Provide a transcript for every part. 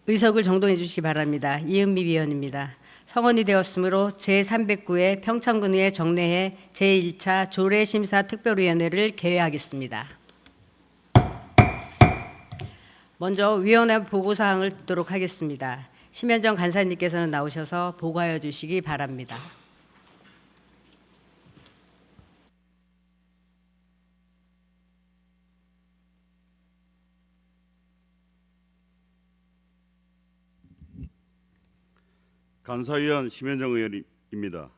의석을 정동해 주시기 바랍니다. 이은미 위원입니다. 성원이 되었으므로 제309회 평창군의회 정례회 제1차 조례심사특별위원회를 개회하겠습니다. 먼저 위원회 보고사항을 듣도록 하겠습니다. 심현정 간사님께서는 나오셔서 보고하여 주시기 바랍니다. 간사위원 심현정 의원입니다.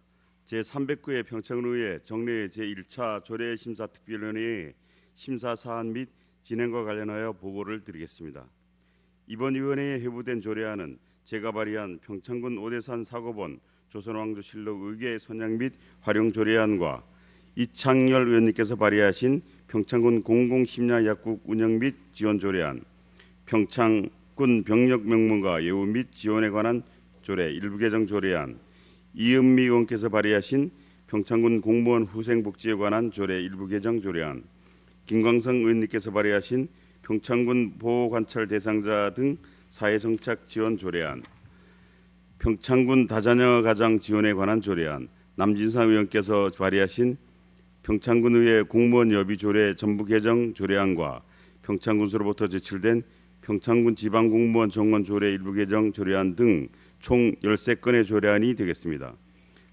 제309회 평창군의회 정례회 제1차 조례심사특별위원회의 심사사안 및 진행과 관련하여 보고를 드리겠습니다. 이번 위원회에 회부된 조례안은 제가 발의한 평창군 오대산 사고본 조선왕조실록 의궤 선양 및 활용 조례안과 이창열 의원님께서 발의하신 평창군 공공심야 약국 운영 및 지원 조례안, 평창군 병력 명문과 예우 및 지원에 관한 조례 일부 개정 조례안, 이은미 의원께서 발의하신 평창군 공무원 후생복지에 관한 조례 일부 개정 조례안, 김광성 의원님께서 발의하신 평창군 보호관찰 대상자 등 사회정착 지원 조례안, 평창군 다자녀 가장 지원에 관한 조례안, 남진상 의원께서 발의하신 평창군의회 공무원 여비 조례 전부 개정 조례안과 평창군수로부터 제출된 평창군 지방공무원 정원 조례 일부 개정 조례안 등 총 13건의 조례안이 되겠습니다.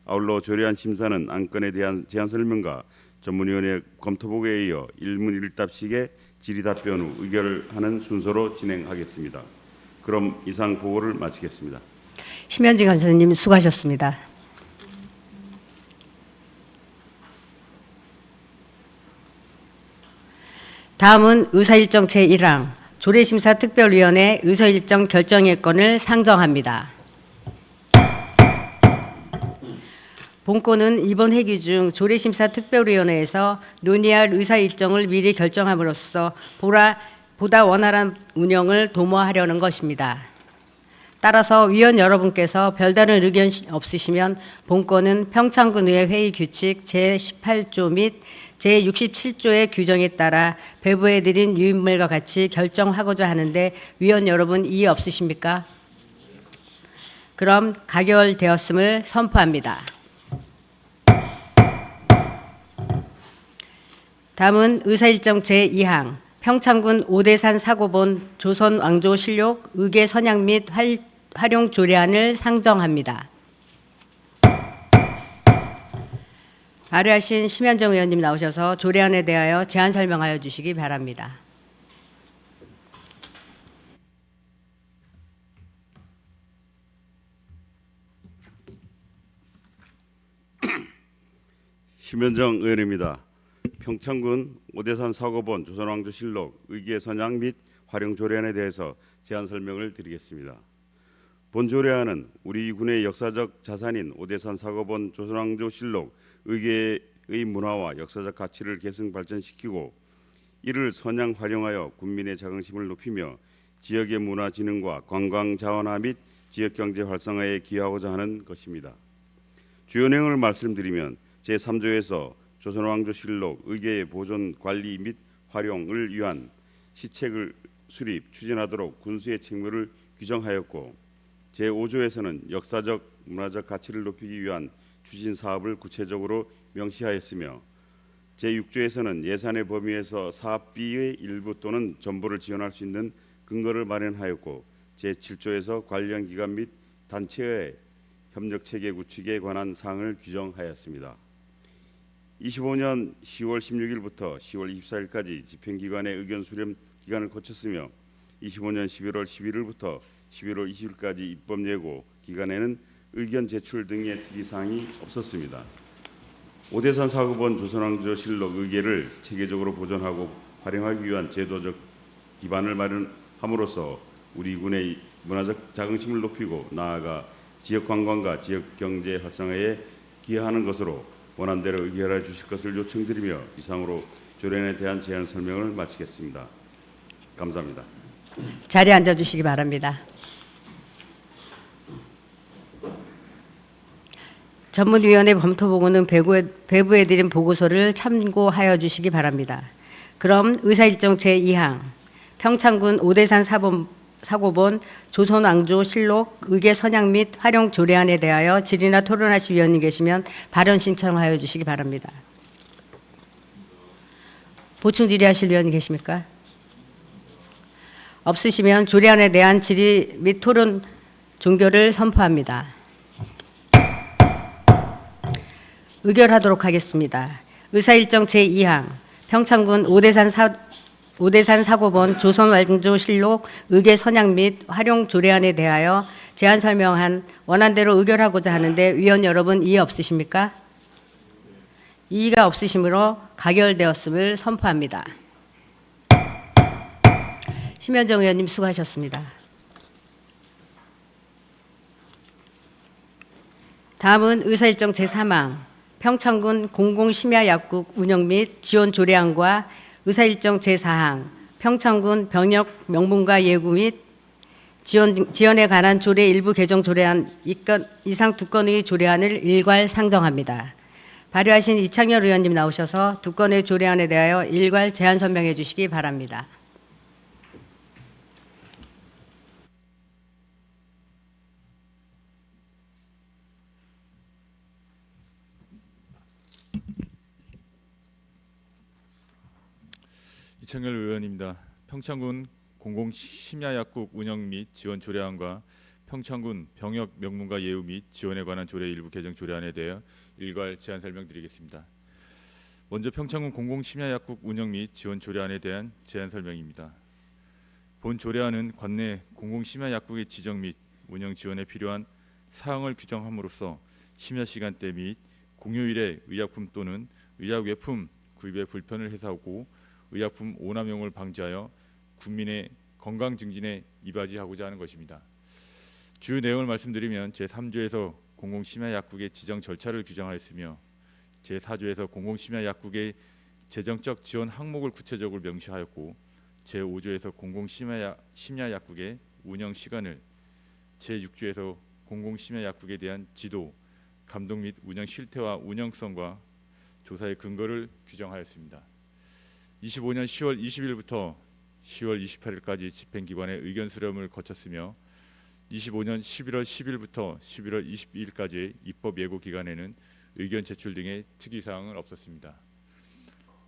아울러 조례안 심사는 안건에 대한 제안 설명과 전문위원회 검토보고에 이어 1문 1답식의 질의답변 후 의결을 하는 순서로 진행하겠습니다. 그럼 이상 보고를 마치겠습니다. 심현정 간사님 수고하셨습니다. 다음은 의사일정 제1항 조례심사특별위원회 의사일정 결정의 건을 상정합니다. 본건은 이번 회기 중 조례심사특별위원회에서 논의할 의사일정을 미리 결정함으로써 보다 원활한 운영을 도모하려는 것입니다. 따라서 위원 여러분께서 별다른 의견 없으시면 본건은 평창군의회 회의 규칙 제18조 및 제67조의 규정에 따라 배부해드린 유인물과 같이 결정하고자 하는데 위원 여러분 이의 없으십니까? 그럼 가결되었음을 선포합니다. 다음은 의사일정 제2항 평창군 오대산 사고본 조선왕조실록 의궤 선양 및 활용 조례안을 상정합니다. 발의하신 심현정 의원님 나오셔서 조례안에 대하여 제안 설명하여 주시기 바랍니다. 심현정 의원입니다. 평창군 오대산 사고본 조선왕조실록 의궤 선양 및 활용 조례안에 대해서 제안 설명을 드리겠습니다. 본 조례안은 우리 군의 역사적 자산인 오대산 사고본 조선왕조실록 의궤의 문화와 역사적 가치를 계승 발전시키고 이를 선양 활용하여 군민의 자긍심을 높이며 지역의 문화 진흥과 관광 자원화 및 지역 경제 활성화에 기여하고자 하는 것입니다. 주요 내용을 말씀드리면 제3조에서 조선왕조실록 의궤의 보존 관리 및 활용을 위한 시책을 수립 추진하도록 군수의 책무를 규정하였고 제5조에서는 역사적 문화적 가치를 높이기 위한 추진 사업을 구체적으로 명시하였으며 제6조에서는 예산의 범위에서 사업비의 일부 또는 전부를 지원할 수 있는 근거를 마련하였고 제7조에서 관련 기관 및 단체의 협력 체계 구축에 관한 사항을 규정하였습니다. 25년 10월 16일부터 10월 24일까지 집행기관의 의견 수렴 기간을 거쳤으며 25년 11월 11일부터 11월 20일까지 입법 예고 기간에는 의견 제출 등의 특이사항이 없었습니다. 오대산 사고본 조선왕조실록 의궤를 체계적으로 보존하고 활용하기 위한 제도적 기반을 마련함으로써 우리 군의 문화적 자긍심을 높이고 나아가 지역 관광과 지역 경제 활성화에 기여하는 것으로 원안대로 의결해 주실 것을 요청드리며 이상으로 조례안에 대한 제안 설명을 마치겠습니다. 감사합니다. 자리에 앉아주시기 바랍니다. 전문위원회 검토보고는 배부해드린 보고서를 참고하여 주시기 바랍니다. 그럼 의사일정 제2항 평창군 오대산 사고본 조선왕조실록 의계 선양 및 활용 조례안에 대하여 질의나 토론하실 위원님 계시면 발언 신청하여 주시기 바랍니다. 보충 질의하실 위원님 계십니까? 없으시면 조례안에 대한 질의 및 토론 종결을 선포합니다. 의결하도록 하겠습니다. 의사일정 제2항 평창군 오대산 사고본 조선왕조실록 의계 선양 및 활용 조례안에 대하여 제안 설명한 원안대로 의결하고자 하는데 위원 여러분 이의 없으십니까? 이의가 없으시므로 가결되었음을 선포합니다. 심현정 의원님 수고하셨습니다. 다음은 의사일정 제3항 평창군 공공심야약국 운영 및 지원 조례안과 의사일정 제4항 평창군 병역 명문과 예구 및 지원에 관한 조례 일부 개정 조례안 이상 두 건의 조례안을 일괄 상정합니다. 발의하신 이창열 의원님 나오셔서 두 건의 조례안에 대하여 일괄 제안 설명해 주시기 바랍니다. 이창열 의원입니다. 평창군 공공심야약국 운영 및 지원 조례안과 평창군 병역 명문과 예우 및 지원에 관한 조례 일부 개정 조례안에 대해 일괄 제안 설명드리겠습니다. 먼저 평창군 공공심야약국 운영 및 지원 조례안에 대한 제안 설명입니다. 본 조례안은 관내 공공심야약국의 지정 및 운영 지원에 필요한 사항을 규정함으로써 심야 시간대 및 공휴일에 의약품 또는 의약외품 구입에 불편을 해소하고 의약품 오남용을 방지하여 국민의 건강 증진에 이바지하고자 하는 것입니다. 주요 내용을 말씀드리면 제3조에서 공공심야약국의 지정 절차를 규정하였으며 제4조에서 공공심야약국의 재정적 지원 항목을 구체적으로 명시하였고 제5조에서 공공심야약국의 운영 시간을 제6조에서 공공심야약국에 대한 지도, 감독 및 운영 실태와 운영성과 조사의 근거를 규정하였습니다. 25년 10월 20일부터 10월 28일까지 집행기관의 의견 수렴을 거쳤으며 25년 11월 10일부터 11월 22일까지 입법 예고 기간에는 의견 제출 등의 특이사항은 없었습니다.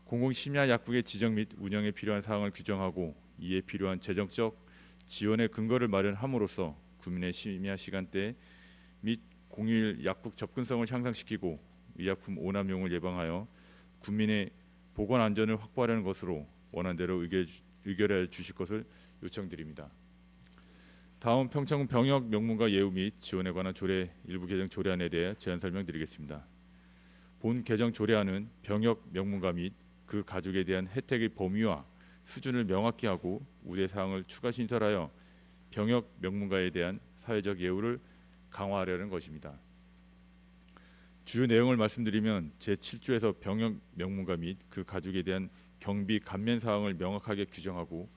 공공심야약국의 지정 및 운영에 필요한 사항을 규정하고 이에 필요한 재정적 지원의 근거를 마련함으로써 국민의 심야 시간대 및 공휴일 약국 접근성을 향상시키고 의약품 오남용을 예방하여 국민의 보건 안전을 확보하려는 것으로 원안대로 의결해 주실 것을 요청드립니다. 다음 평창군 병역 명문과 예우 및 지원에 관한 조례 일부 개정 조례안에 대해 제안 설명드리겠습니다. 본 개정 조례안은 병역 명문가 및 그 가족에 대한 혜택의 범위와 수준을 명확히 하고 우대 사항을 추가 신설하여 병역 명문가에 대한 사회적 예우를 강화하려는 것입니다. 주요 내용을 말씀드리면 제7조에서 병역 명문가 및 그 가족에 대한 경비 감면 사항을 명확하게 규정하고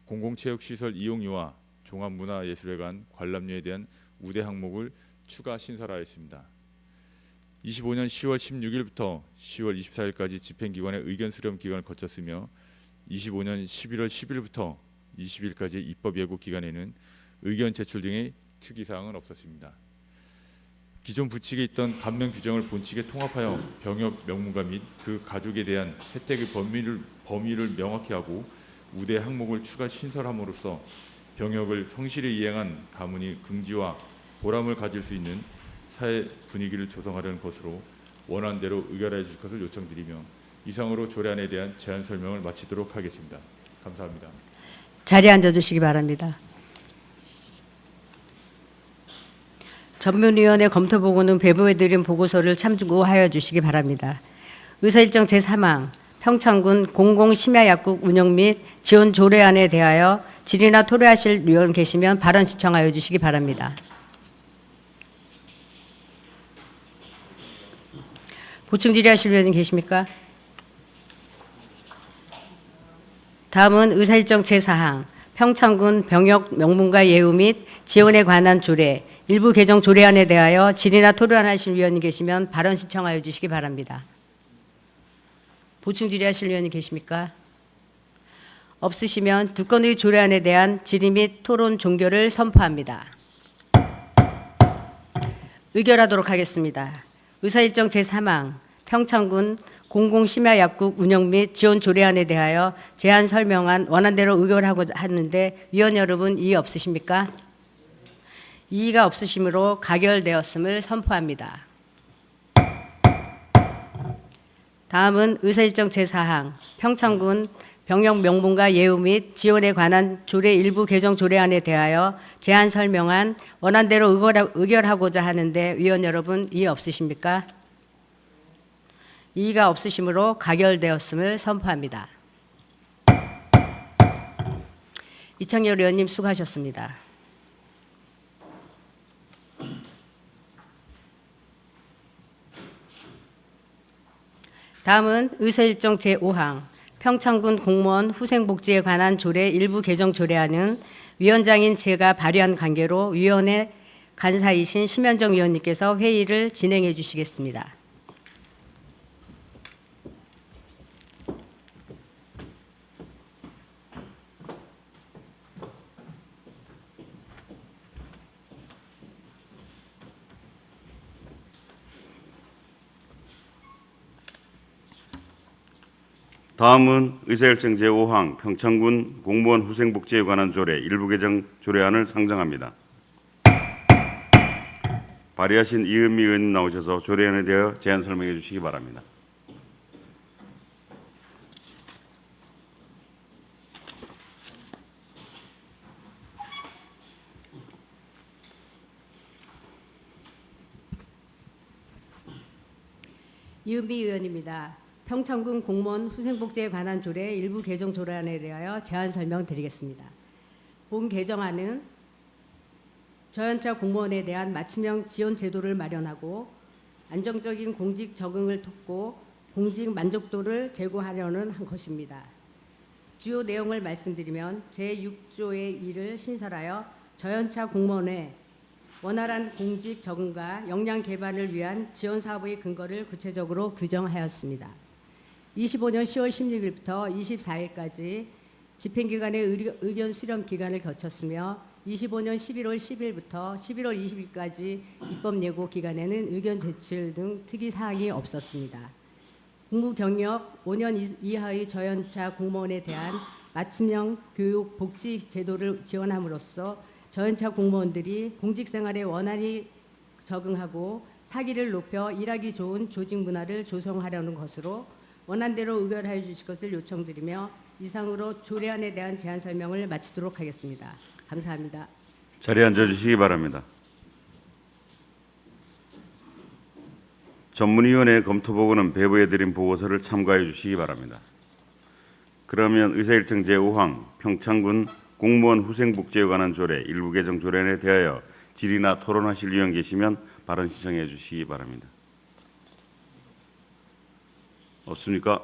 공공체육시설 이용료와 종합문화예술회관 관람료에 대한 우대 항목을 추가 신설하였습니다. 25년 10월 16일부터 10월 24일까지 집행기관의 의견 수렴 기간을 거쳤으며 25년 11월 10일부터 20일까지 입법 예고 기간에는 의견 제출 등의 특이사항은 없었습니다. 기존 부칙에 있던 감면 규정을 본칙에 통합하여 병역 명문가 및 그 가족에 대한 혜택의 범위를 명확히 하고 우대 항목을 추가 신설함으로써 병역을 성실히 이행한 가문이 긍지와 보람을 가질 수 있는 사회 분위기를 조성하려는 것으로 원안대로 의결해 주실 것을 요청드리며 이상으로 조례안에 대한 제안 설명을 마치도록 하겠습니다. 감사합니다. 자리에 앉아주시기 바랍니다. 전문위원회 검토 보고는 배부해드린 보고서를 참고하여 주시기 바랍니다. 의사일정 제3항 평창군 공공심야약국 운영 및 지원 조례안에 대하여 질의나 토론하실 위원 계시면 발언 시청하여 주시기 바랍니다. 보충 질의하실 위원님 계십니까? 다음은 의사일정 제4항 평창군 병역 명문가 예우 및 지원에 관한 조례 일부 개정 조례안에 대하여 질의나 토론하실 위원님 계시면 발언 신청하여 주시기 바랍니다. 보충 질의하실 위원님 계십니까? 없으시면 두 건의 조례안에 대한 질의 및 토론 종결을 선포합니다. 의결하도록 하겠습니다. 의사일정 제3항 평창군 공공심야약국 운영 및 지원 조례안에 대하여 제안 설명안 원안대로 의결하고자 하는데 위원 여러분 이의 없으십니까? 이의가 없으시므로 가결되었음을 선포합니다. 다음은 의사일정 제4항 평창군 병역 명분과 예우 및 지원에 관한 조례 일부 개정 조례안에 대하여 제안 설명안 원안대로 의결하고자 하는데 위원 여러분 이의 없으십니까? 이의가 없으시므로 가결되었음을 선포합니다. 이창열 의원님 수고하셨습니다. 다음은 의사일정 제5항 평창군 공무원 후생복지에 관한 조례 일부 개정 조례안은 위원장인 제가 발의한 관계로 위원회 간사이신 심현정 위원님께서 회의를 진행해 주시겠습니다. 다음은 의사일정 제5항 평창군 공무원 후생복지에 관한 조례 일부 개정 조례안을 상정합니다. 발의하신 이은미 의원님 나오셔서 조례안에 대하여 제안 설명해 주시기 바랍니다. 이은미 의원입니다. 평창군 공무원 후생복지에 관한 조례 일부 개정 조례안에 대하여 제안 설명드리겠습니다. 본 개정안은 저연차 공무원에 대한 맞춤형 지원 제도를 마련하고 안정적인 공직 적응을 돕고 공직 만족도를 제고하려는 한 것입니다. 주요 내용을 말씀드리면 제6조의 1을 신설하여 저연차 공무원의 원활한 공직 적응과 역량 개발을 위한 지원 사업의 근거를 구체적으로 규정하였습니다. 25년 10월 16일부터 24일까지 집행기관의 의견 수렴 기간을 거쳤으며 25년 11월 10일부터 11월 20일까지 입법 예고 기간에는 의견 제출 등 특이 사항이 없었습니다. 공무 경력 5년 이하의 저연차 공무원에 대한 맞춤형 교육 복지 제도를 지원함으로써 저연차 공무원들이 공직 생활에 원활히 적응하고 사기를 높여 일하기 좋은 조직 문화를 조성하려는 것으로 원안대로 의결하여 주실 것을 요청드리며 이상으로 조례안에 대한 제안 설명을 마치도록 하겠습니다. 감사합니다. 자리에 앉아주시기 바랍니다. 전문위원회 검토보고는 배부해드린 보고서를 참고해 주시기 바랍니다. 그러면 의사일정 제5항 평창군 공무원 후생복지에 관한 조례 일부 개정 조례안에 대하여 질의나 토론하실 의원 계시면 발언 신청해 주시기 바랍니다. 없습니까?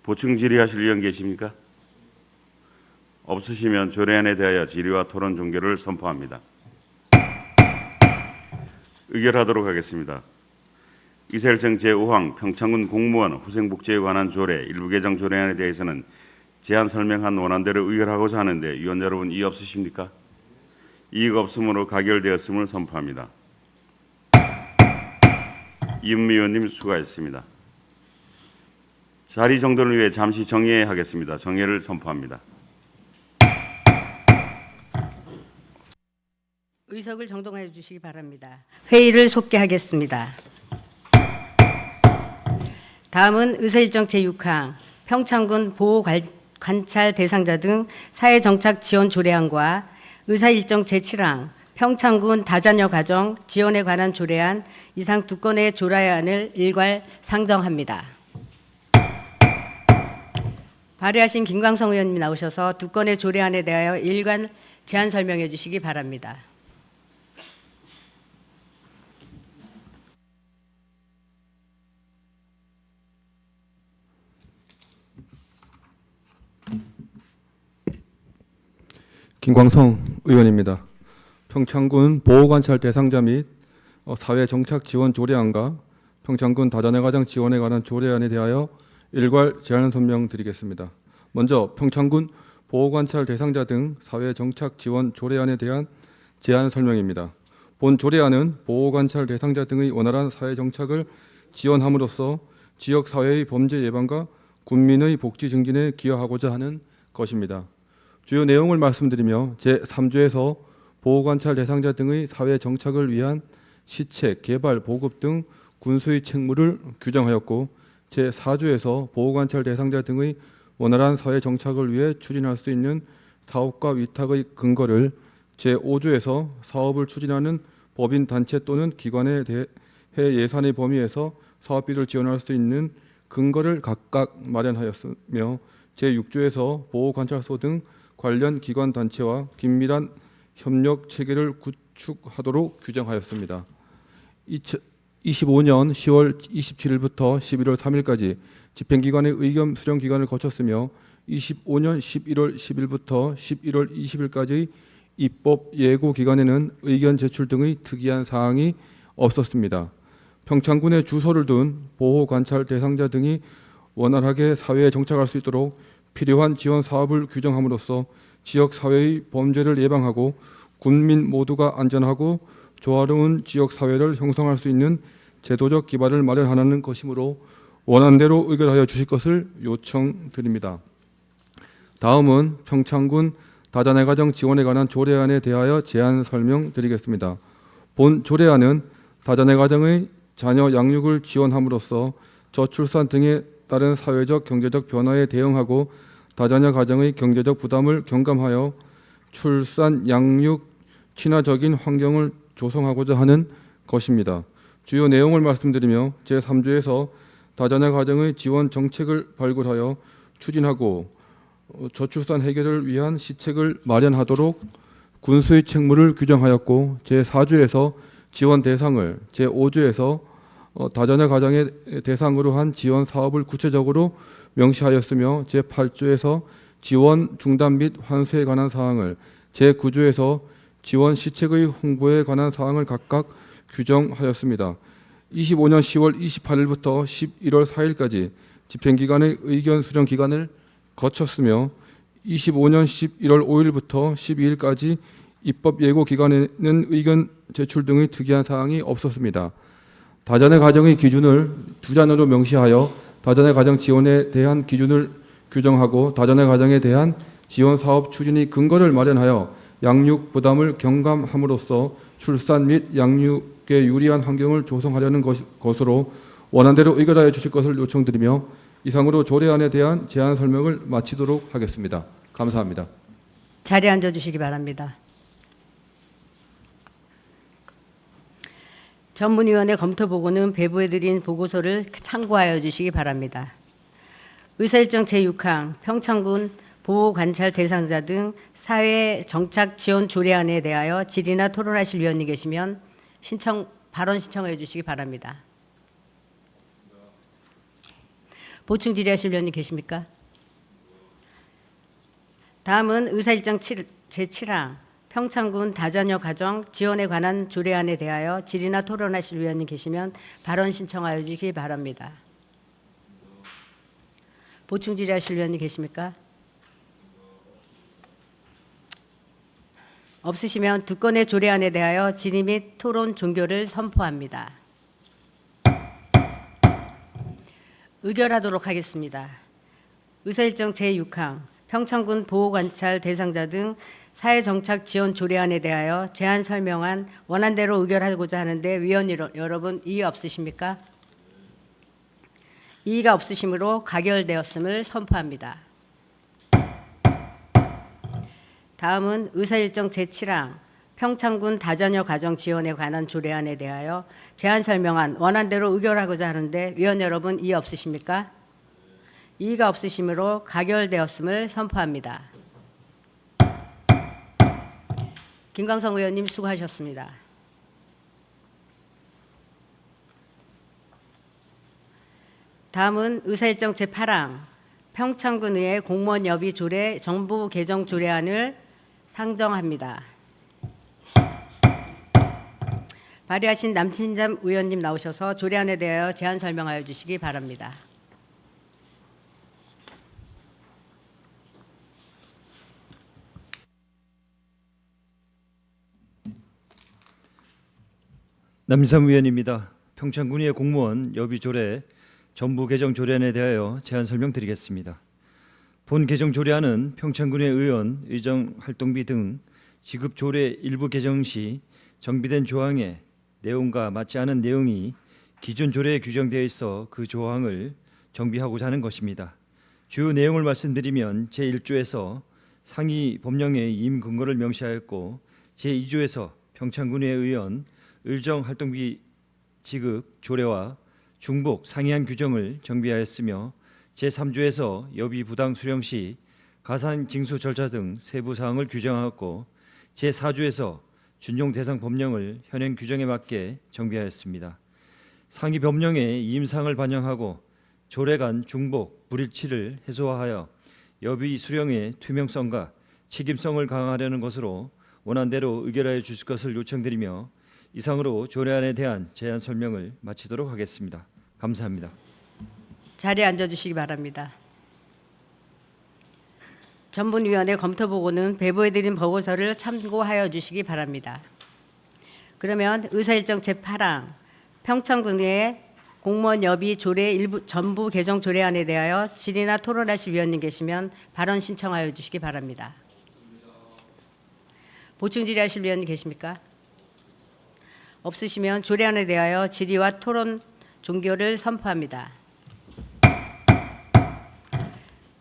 보충 질의하실 의원 계십니까? 없으시면 조례안에 대하여 질의와 토론 종결을 선포합니다. 의결하도록 하겠습니다. 의사일정 제5항 평창군 공무원 후생복지에 관한 조례 일부 개정 조례안에 대해서는 제안 설명한 원안대로 의결하고자 하는데 위원 여러분 이의 없으십니까? 이의가 없으므로 가결되었음을 선포합니다. 이은미 의원님 수고하셨습니다. 자리 정돈을 위해 잠시 정회하겠습니다. 정회를 선포합니다. 의석을 정돈해 주시기 바랍니다. 회의를 속개하겠습니다. 다음은 의사일정 제6항 평창군 보호관찰 대상자 등 사회정착 지원 조례안과 의사일정 제7항 평창군 다자녀 가정 지원에 관한 조례안 이상 두 건의 조례안을 일괄 상정합니다. 발의하신 김광성 의원님 나오셔서 두 건의 조례안에 대하여 일괄 제안 설명해 주시기 바랍니다. 김광성 의원입니다. 평창군 보호관찰 대상자 및 사회정착 지원 조례안과 평창군 다자녀 가정 지원에 관한 조례안에 대하여 일괄 제안 설명 드리겠습니다. 먼저 평창군 보호관찰 대상자 등 사회 정착 지원 조례안에 대한 제안 설명입니다. 본 조례안은 보호관찰 대상자 등의 원활한 사회 정착을 지원함으로써 지역 사회의 범죄 예방과 국민의 복지 증진에 기여하고자 하는 것입니다. 주요 내용을 말씀드리며 제3조에서 보호관찰 대상자 등의 사회 정착을 위한 시책, 개발, 보급 등 군수의 책무를 규정하였고 제4조에서 보호관찰 대상자 등의 원활한 사회 정착을 위해 추진할 수 있는 사업과 위탁의 근거를 제5조에서 사업을 추진하는 법인 단체 또는 기관에 대해 예산의 범위에서 사업비를 지원할 수 있는 근거를 각각 마련하였으며 제6조에서 보호관찰소 등 관련 기관 단체와 긴밀한 협력 체계를 구축하도록 규정하였습니다. 25년 10월 27일부터 11월 3일까지 집행기관의 의견 수령 기간을 거쳤으며 25년 11월 10일부터 11월 20일까지 입법 예고 기간에는 의견 제출 등의 특이한 사항이 없었습니다. 평창군에 주소를 둔 보호 관찰 대상자 등이 원활하게 사회에 정착할 수 있도록 필요한 지원 사업을 규정함으로써 지역 사회의 범죄를 예방하고 국민 모두가 안전하고 조화로운 지역 사회를 형성할 수 있는 제도적 기반을 마련하는 것이므로 원안대로 의결하여 주실 것을 요청드립니다. 다음은 평창군 다자녀 가정 지원에 관한 조례안에 대하여 제안 설명드리겠습니다. 본 조례안은 다자녀 가정의 자녀 양육을 지원함으로써 저출산 등에 따른 사회적 경제적 변화에 대응하고 다자녀 가정의 경제적 부담을 경감하여 출산, 양육, 친화적인 환경을 조성하고자 하는 것입니다. 주요 내용을 말씀드리며 제3조에서 다자녀 가정의 지원 정책을 발굴하여 추진하고 저출산 해결을 위한 시책을 마련하도록 군수의 책무를 규정하였고 제4조에서 지원 대상을 제5조에서 다자녀 가정의 대상으로 한 지원 사업을 구체적으로 명시하였으며 제8조에서 지원 중단 및 환수에 관한 사항을 제9조에서 지원 시책의 홍보에 관한 사항을 각각 규정하였습니다. 25년 10월 28일부터 11월 4일까지 집행기관의 의견 수령 기간을 거쳤으며 25년 11월 5일부터 12일까지 입법 예고 기간에는 의견 제출 등의 특이한 사항이 없었습니다. 다자녀 가정의 기준을 두 자녀로 명시하여 다자녀 가정 지원에 대한 기준을 규정하고 다자녀 가정에 대한 지원 사업 추진의 근거를 마련하여 양육 부담을 경감함으로써 출산 및 양육에 유리한 환경을 조성하려는 것으로 원안대로 의결하여 주실 것을 요청드리며 이상으로 조례안에 대한 제안 설명을 마치도록 하겠습니다. 감사합니다. 자리에 앉아주시기 바랍니다. 전문위원회 검토보고는 배부해드린 보고서를 참고하여 주시기 바랍니다. 의사일정 제6항 평창군 보호관찰 대상자 등 사회 정착 지원 조례안에 대하여 질의나 토론하실 위원이 계시면 발언 신청해 주시기 바랍니다. 보충 질의하실 위원이 계십니까? 다음은 의사일정 제7항 평창군 다자녀 가정 지원에 관한 조례안에 대하여 질의나 토론하실 위원이 계시면 발언 신청하여 주시기 바랍니다. 보충 질의하실 위원이 계십니까? 없으시면 두 건의 조례안에 대하여 질의 및 토론 종결을 선포합니다. 의결하도록 하겠습니다. 의사일정 제6항 평창군 보호관찰 대상자 등 사회정착 지원 조례안에 대하여 제안 설명안 원안대로 의결하고자 하는데 위원 여러분 이의 없으십니까? 이의가 없으시므로 가결되었음을 선포합니다. 다음은 의사일정 제7항 평창군 다자녀 가정 지원에 관한 조례안에 대하여 제안 설명안 원안대로 의결하고자 하는데 위원 여러분 이의 없으십니까? 이의가 없으시므로 가결되었음을 선포합니다. 김광성 의원님 수고하셨습니다. 다음은 의사일정 제8항 평창군의회 공무원여비 조례 정부 개정 조례안을 상정합니다. 발의하신 남친잠 의원님 나오셔서 조례안에 대하여 제안 설명하여 주시기 바랍니다. 남희삼 의원입니다. 평창군의 공무원 여비 조례 전부 개정 조례안에 대하여 제안 설명드리겠습니다. 본 개정 조례안은 평창군의 의원, 의정 활동비 등 지급 조례 일부 개정 시 정비된 조항의 내용과 맞지 않은 내용이 기존 조례에 규정되어 있어 그 조항을 정비하고자 하는 것입니다. 주요 내용을 말씀드리면 제1조에서 상위 법령의 임 근거를 명시하였고 제2조에서 평창군의 의원, 의정 활동비 지급 조례와 중복 상이한 규정을 정비하였으며 제3조에서 여비 부당 수령 시 가산 징수 절차 등 세부 사항을 규정하였고 제4조에서 준용 대상 법령을 현행 규정에 맞게 정비하였습니다. 상위 법령의 임상을 반영하고 조례 간 중복, 불일치를 해소하여 여비 수령의 투명성과 책임성을 강화하려는 것으로 원안대로 의결하여 주실 것을 요청드리며 이상으로 조례안에 대한 제안 설명을 마치도록 하겠습니다. 감사합니다. 자리에 앉아주시기 바랍니다. 전문위원회 검토보고는 배부해드린 보고서를 참고하여 주시기 바랍니다. 그러면 의사일정 제8항 평창군의 공무원 여비 조례 일부 전부 개정 조례안에 대하여 질의나 토론하실 위원님 계시면 발언 신청하여 주시기 바랍니다. 보충 질의하실 위원님 계십니까? 없으시면 조례안에 대하여 질의와 토론 종결을 선포합니다.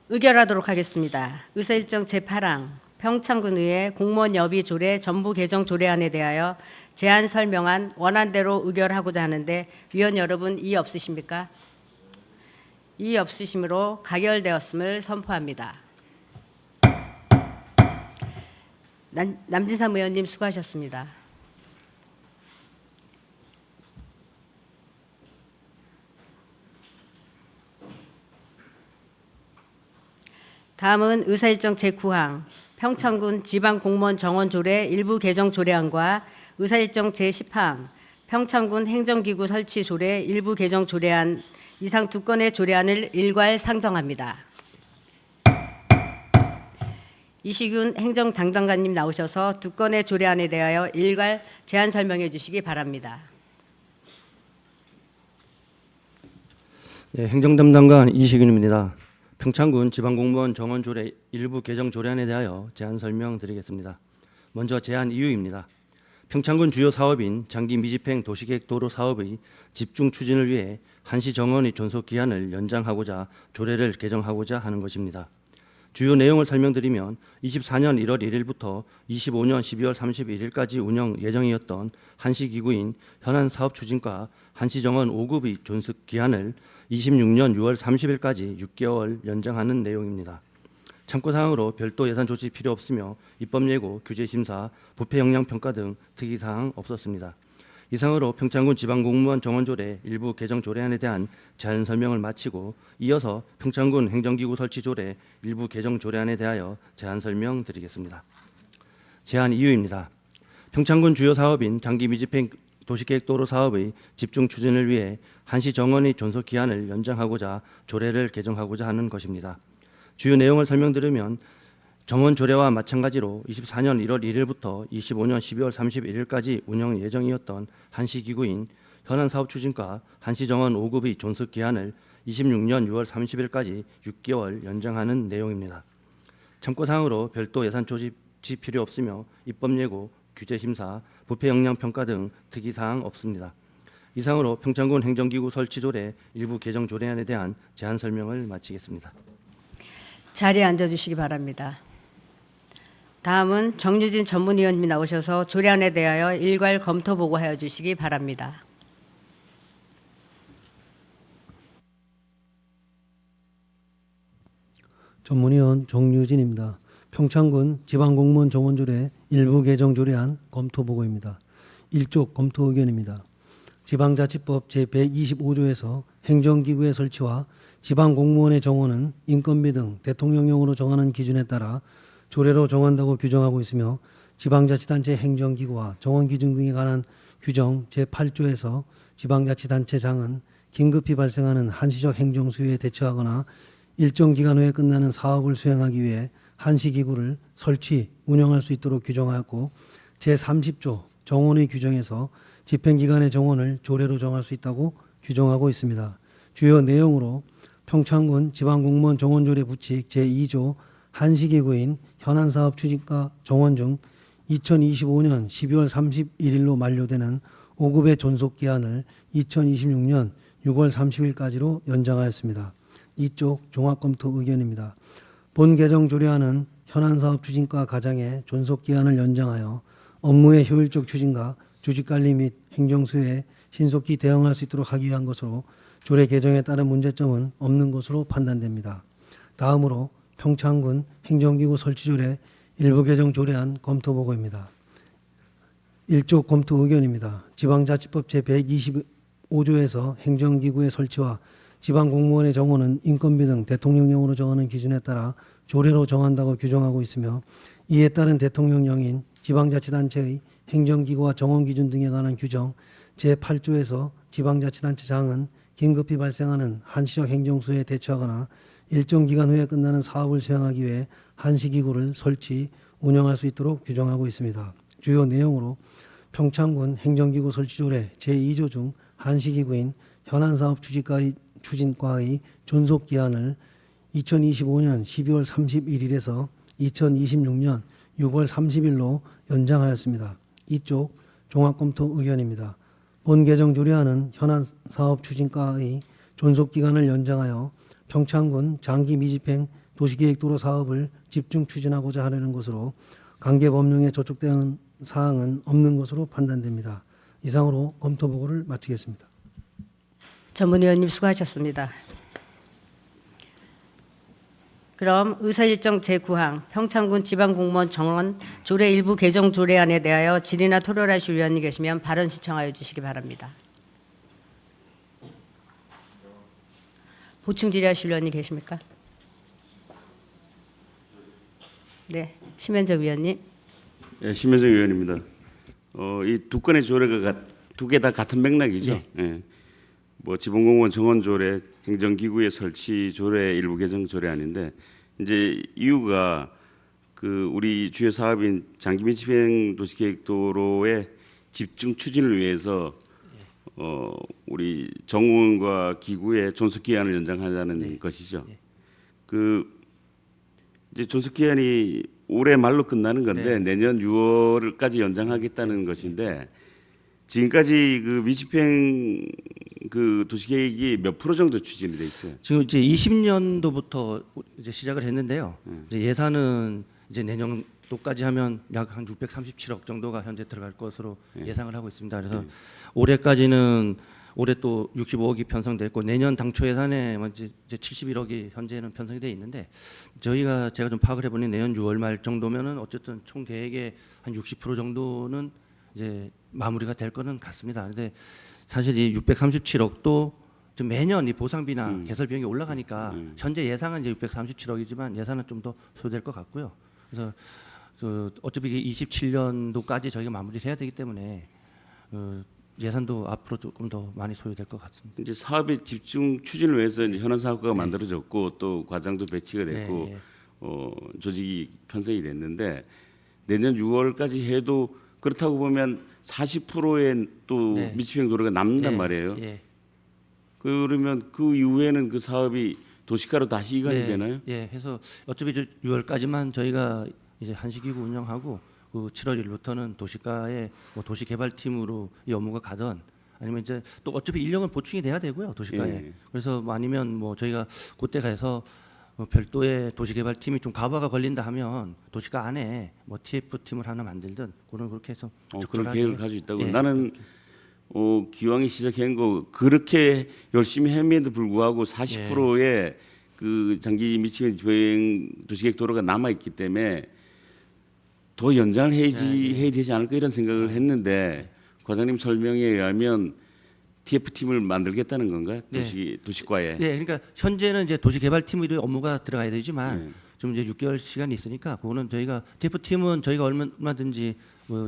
의결하도록 하겠습니다. 의사일정 제8항 평창군의회 공무원 여비 조례 전부 개정 조례안에 대하여 제안 설명안 원안대로 의결하고자 하는데 위원 여러분 이의 없으십니까? 이의 없으시므로 가결되었음을 선포합니다. 남진삼 의원님 수고하셨습니다. 다음은 의사일정 제9항 평창군 지방공무원 정원조례 일부 개정 조례안과 의사일정 제10항 평창군 행정기구 설치 조례 일부 개정 조례안 이상 두 건의 조례안을 일괄 상정합니다. 이시균 행정담당관님 나오셔서 두 건의 조례안에 대하여 일괄 제안 설명해 주시기 바랍니다. 네, 행정담당관 이시균입니다. 평창군 지방공무원 정원조례 일부 개정 조례안에 대하여 제안 설명드리겠습니다. 먼저 제안 이유입니다. 평창군 주요 사업인 장기 미집행 도시계획 도로 사업의 집중 추진을 위해 한시 정원의 존속 기한을 연장하고자 조례를 개정하고자 하는 것입니다. 주요 내용을 설명드리면 24년 1월 1일부터 25년 12월 31일까지 운영 예정이었던 한시기구인 현안 사업 추진과 한시정원 5급의 존속 기한을 26년 6월 30일까지 6개월 연장하는 내용입니다. 참고사항으로 별도 예산 조치 필요 없으며 입법예고, 규제심사, 부패 역량 평가 등 특이사항 없었습니다. 이상으로 평창군 지방공무원 정원조례 일부 개정 조례안에 대한 제안 설명을 마치고 이어서 평창군 행정기구 설치 조례 일부 개정 조례안에 대하여 제안 설명드리겠습니다. 제안 이유입니다. 평창군 주요 사업인 장기 미집행 도시계획 도로 사업의 집중 추진을 위해 한시 정원의 존속 기한을 연장하고자 조례를 개정하고자 하는 것입니다. 주요 내용을 설명드리면 정원 조례와 마찬가지로 24년 1월 1일부터 25년 12월 31일까지 운영 예정이었던 한시기구인 현안 사업 추진과 한시정원 5급의 존속 기한을 26년 6월 30일까지 6개월 연장하는 내용입니다. 참고사항으로 별도 예산 조치 필요 없으며 입법예고, 규제심사, 부패 역량 평가 등 특이사항 없습니다. 이상으로 평창군 행정기구 설치 조례 일부 개정 조례안에 대한 제안 설명을 마치겠습니다. 자리에 앉아주시기 바랍니다. 다음은 정유진 전문위원님이 나오셔서 조례안에 대하여 일괄 검토 보고하여 주시기 바랍니다. 전문위원 정유진입니다. 평창군 지방공무원 정원조례 일부 개정 조례안 검토 보고입니다. 1조 검토 의견입니다. 지방자치법 제125조에서 행정기구의 설치와 지방공무원의 정원은 인건비 등 대통령령으로 정하는 기준에 따라 조례로 정한다고 규정하고 있으며 지방자치단체 행정기구와 정원기준 등에 관한 규정 제8조에서 지방자치단체장은 긴급히 발생하는 한시적 행정수요에 대처하거나 일정 기간 후에 끝나는 사업을 수행하기 위해 한시기구를 설치, 운영할 수 있도록 규정하였고 제30조 정원의 규정에서 집행기관의 정원을 조례로 정할 수 있다고 규정하고 있습니다. 주요 내용으로 평창군 지방공무원 정원조례 부칙 제2조 한시기구인 현안사업 추진과 정원 중 2025년 12월 31일로 만료되는 5급의 존속기한을 2026년 6월 30일까지로 연장하였습니다. 이쪽 종합검토 의견입니다. 본 개정 조례안은 현안사업 추진과 과장의 존속기한을 연장하여 업무의 효율적 추진과 조직관리 및 행정수에 신속히 대응할 수 있도록 하기 위한 것으로 조례 개정에 따른 문제점은 없는 것으로 판단됩니다. 다음으로 평창군 행정기구 설치조례 일부 개정 조례안 검토 보고입니다. 1조 검토 의견입니다. 지방자치법 제125조에서 행정기구의 설치와 지방공무원의 정원은 인건비 등 대통령령으로 정하는 기준에 따라 조례로 정한다고 규정하고 있으며 이에 따른 대통령령인 지방자치단체의 행정기구와 정원기준 등에 관한 규정 제8조에서 지방자치단체장은 긴급히 발생하는 한시적 행정수에 대처하거나 일정 기간 후에 끝나는 사업을 수행하기 위해 한시기구를 설치, 운영할 수 있도록 규정하고 있습니다. 주요 내용으로 평창군 행정기구 설치조례 제2조 중 한시기구인 현안사업 추진과의 존속기한을 2025년 12월 31일에서 2026년 6월 30일로 연장하였습니다. 이쪽 종합검토 의견입니다. 본 개정 조례안은 현안사업 추진과의 존속기간을 연장하여 평창군 장기 미집행 도시계획도로 사업을 집중 추진하고자 하려는 것으로 관계법령에 저촉되는 사항은 없는 것으로 판단됩니다. 이상으로 검토 보고를 마치겠습니다. 전문위원님 수고하셨습니다. 그럼 의사일정 제9항 평창군 지방공무원 정원 조례 일부 개정 조례안에 대하여 질의나 토론하실 위원이 계시면 발언 신청하여 주시기 바랍니다. 보충 질의하실 위원이 계십니까? 네, 심현정 위원님. 예, 심혜정 의원입니다. 이 두 건의 조례가 두 개 다 같은 맥락이죠. 예. 뭐 지방공무원 정원 조례, 행정기구의 설치 조례 일부 개정 조례안인데 이제 이유가 그 우리 주요 사업인 장기 밀집행 도시계획도로의 집중 추진을 위해서 우리 정원과 기구의 존속 기한을 연장하자는 것이죠. 그 이제 존속 기한이 올해 말로 끝나는 건데 내년 6월까지 연장하겠다는 것인데 지금까지 그 미집행 그 도시계획이 몇 프로 정도 추진이 돼 있어요? 지금 이제 20년도부터 이제 시작을 했는데요. 이제 예산은 이제 내년도까지 하면 약 한 637억 정도가 현재 들어갈 것으로 예상을 하고 있습니다. 그래서 올해까지는 올해 또 65억이 편성됐고 내년 당초 예산에 이제 71억이 현재는 편성이 돼 있는데 제가 좀 파악을 해보니 내년 6월 말 정도면은 어쨌든 총 계획의 한 60% 정도는 이제 마무리가 될 거는 같습니다. 그런데 사실 이 637억도 좀 매년 이 보상비나 개설 비용이 올라가니까 현재 예상은 이제 637억이지만 예산은 좀 더 소요될 것 같고요. 그래서 어차피 27년도까지 저희가 마무리해야 되기 때문에 예산도 앞으로 조금 더 많이 소요될 것 같습니다. 이제 사업의 집중 추진을 위해서 이제 현안 사업과가 만들어졌고 또 과장도 배치가 됐고 조직이 편성이 됐는데 내년 6월까지 해도 그렇다고 보면 40%의 또 미집행 도로가 남는단 말이에요. 그러면 그 이후에는 그 사업이 도시가로 다시 이관이 되나요? 예, 해서 어차피 6월까지만 저희가 이제 한시기구 운영하고 그 7월 1일부터는 도시가의 뭐 도시개발팀으로 이 업무가 가던 아니면 이제 또 어차피 인력은 보충이 돼야 되고요 도시가에. 그래서 뭐 아니면 뭐 저희가 그때 가서 별도의 도시개발팀이 좀 과부하가 걸린다 하면 도시가 안에 뭐 TF팀을 하나 만들든 그렇게 해서 그런 계획을 가지고 있다고. 나는 기왕에 시작한 거 그렇게 열심히 했음에도 불구하고 40%의 그 장기 미치는 조행 도시계획 도로가 남아 있기 때문에 더 연장을 해야 되지 않을까 이런 생각을 했는데 과장님 설명에 의하면 TF팀을 만들겠다는 건가요? 도시과에. 네, 그러니까 현재는 이제 도시개발팀의 업무가 들어가야 되지만 좀 이제 6개월 시간이 있으니까 그거는 저희가 TF팀은 저희가 얼마든지 뭐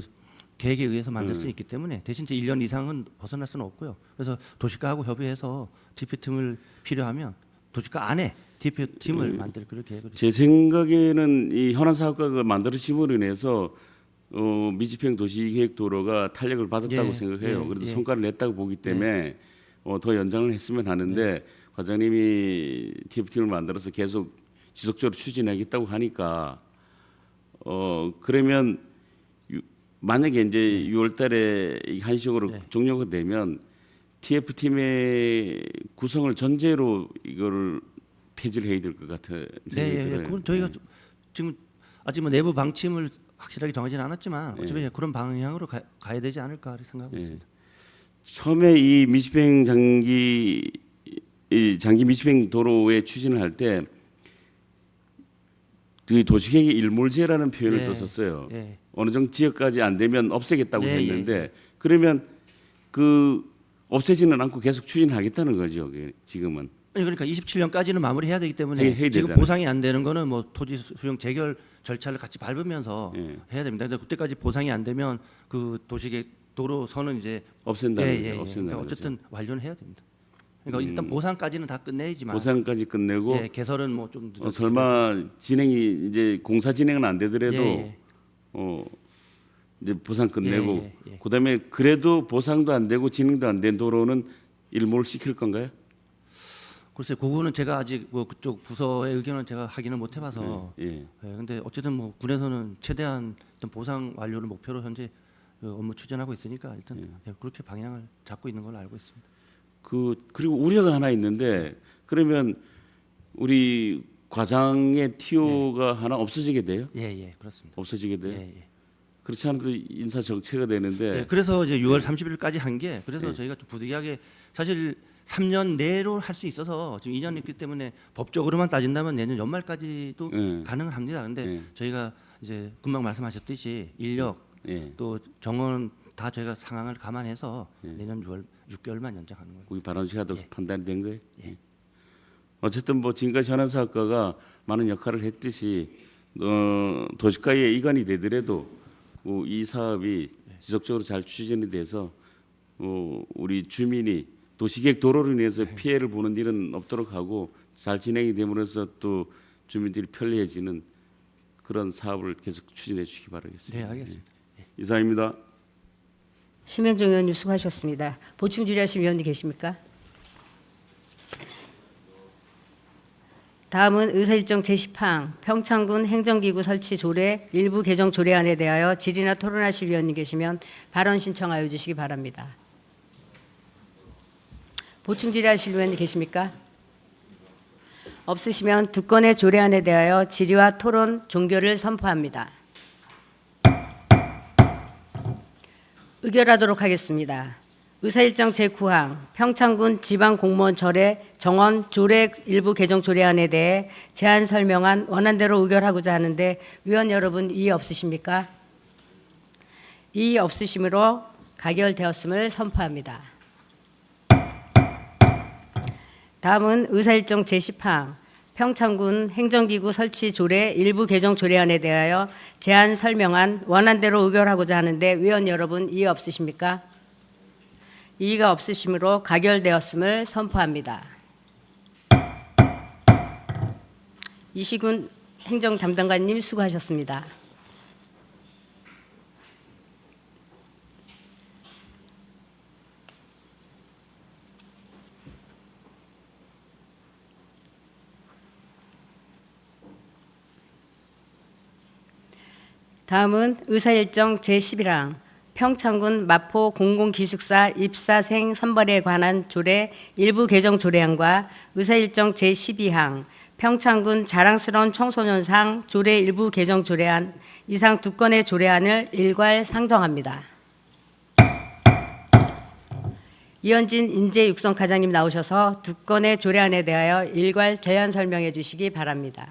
계획에 의해서 만들 수 있기 때문에 대신 이제 1년 이상은 벗어날 수는 없고요. 그래서 도시과하고 협의해서 TF팀을 필요하면 도시과 안에 TF팀을 만들 그런 계획을. 제 생각에는 이 현안 사업과가 만들어짐으로 인해서 미집행 도시계획도로가 탄력을 받았다고 예, 생각해요. 예, 그래도 예. 성과를 냈다고 보기 때문에 더 연장을 했으면 하는데 과장님이 TF팀을 만들어서 계속 지속적으로 추진하겠다고 하니까 그러면 만약에 이제 6월달에 한시적으로 종료가 되면 TF팀의 구성을 전제로 이거를 폐지를 해야 될 것 같아요. 네, 그건 저희가 지금 아직 뭐 내부 방침을 확실하게 정하지는 않았지만 어차피 그런 방향으로 가야 되지 않을까 생각하고 있습니다. 처음에 이 미집행 장기 미집행 도로의 추진을 할 때 그 도시계획의 일몰제라는 표현을 썼었어요. 예. 어느 정도 지역까지 안 되면 없애겠다고 예, 했는데 그러면 그 없애지는 않고 계속 추진하겠다는 거죠. 그게 지금은. 아니, 그러니까 27년까지는 마무리해야 되기 때문에 해야 지금 되잖아요. 보상이 안 되는 거는 뭐 토지 수용 재결 절차를 같이 밟으면서 해야 됩니다. 근데 그때까지 보상이 안 되면 그 도시계 도로선은 이제 없앤다는 거죠. 그러니까 없앤다는 어쨌든 완료는 해야 됩니다. 그러니까 일단 보상까지는 다 끝내야지만 보상까지 끝내고 개설은 뭐 좀 늦어도 설마 진행이 이제 공사 진행은 안 되더라도 이제 보상 끝내고 그다음에 그래도 보상도 안 되고 진행도 안 된 도로는 일몰 시킬 건가요? 글쎄 그거는 제가 아직 뭐 그쪽 부서의 의견은 제가 확인을 못 해봐서 근데 어쨌든 뭐 군에서는 최대한 어떤 보상 완료를 목표로 현재 업무 추진하고 있으니까 일단 그렇게 방향을 잡고 있는 걸로 알고 있습니다. 그리고 우려가 하나 있는데 그러면 우리 과장의 TO가 하나 없어지게 돼요? 그렇습니다. 없어지게 돼요? 그렇지 않아도 인사 정체가 되는데 그래서 이제 6월 30일까지 한 게 그래서 저희가 좀 부득이하게 사실 3년 내로 할 수 있어서 지금 2년 있기 때문에 법적으로만 따진다면 내년 연말까지도 가능은 합니다. 근데 저희가 이제 금방 말씀하셨듯이 인력 또 정원 다 저희가 상황을 감안해서 내년 6개월만 연장하는 거예요. 거기 바람직하다고 판단이 된 거예요. 어쨌든 뭐 지금까지 현안사업과가 많은 역할을 했듯이 도시가에 이관이 되더라도 이 사업이 지속적으로 잘 추진이 돼서 우리 주민이 도시계획 도로로 인해서 피해를 보는 일은 없도록 하고 잘 진행이 됨으로써 또 주민들이 편리해지는 그런 사업을 계속 추진해 주시기 바라겠습니다. 네, 알겠습니다. 이상입니다. 심현종 의원님 수고하셨습니다. 보충 질의하실 위원님 계십니까? 다음은 의사일정 제10항 평창군 행정기구 설치 조례 일부 개정 조례안에 대하여 질의나 토론하실 위원님 계시면 발언 신청하여 주시기 바랍니다. 보충 질의하실 위원님 계십니까? 없으시면 두 건의 조례안에 대하여 질의와 토론 종결을 선포합니다. 의결하도록 하겠습니다. 의사일정 제9항 평창군 지방공무원 절의 정원 조례 일부 개정 조례안에 대해 제안 설명안 원안대로 의결하고자 하는데 위원 여러분 이의 없으십니까? 이의 없으시므로 가결되었음을 선포합니다. 다음은 의사일정 제10항 평창군 행정기구 설치 조례 일부 개정 조례안에 대하여 제안 설명안 원안대로 의결하고자 하는데 위원 여러분 이의 없으십니까? 이의가 없으시므로 가결되었음을 선포합니다. 이시군 행정 담당관님 수고하셨습니다. 다음은 의사일정 제11항 평창군 마포 공공기숙사 입사생 선발에 관한 조례 일부 개정 조례안과 의사일정 제12항 평창군 자랑스러운 청소년상 조례 일부 개정 조례안 이상 두 건의 조례안을 일괄 상정합니다. 이현진 인재육성과장님 나오셔서 두 건의 조례안에 대하여 일괄 제안 설명해 주시기 바랍니다.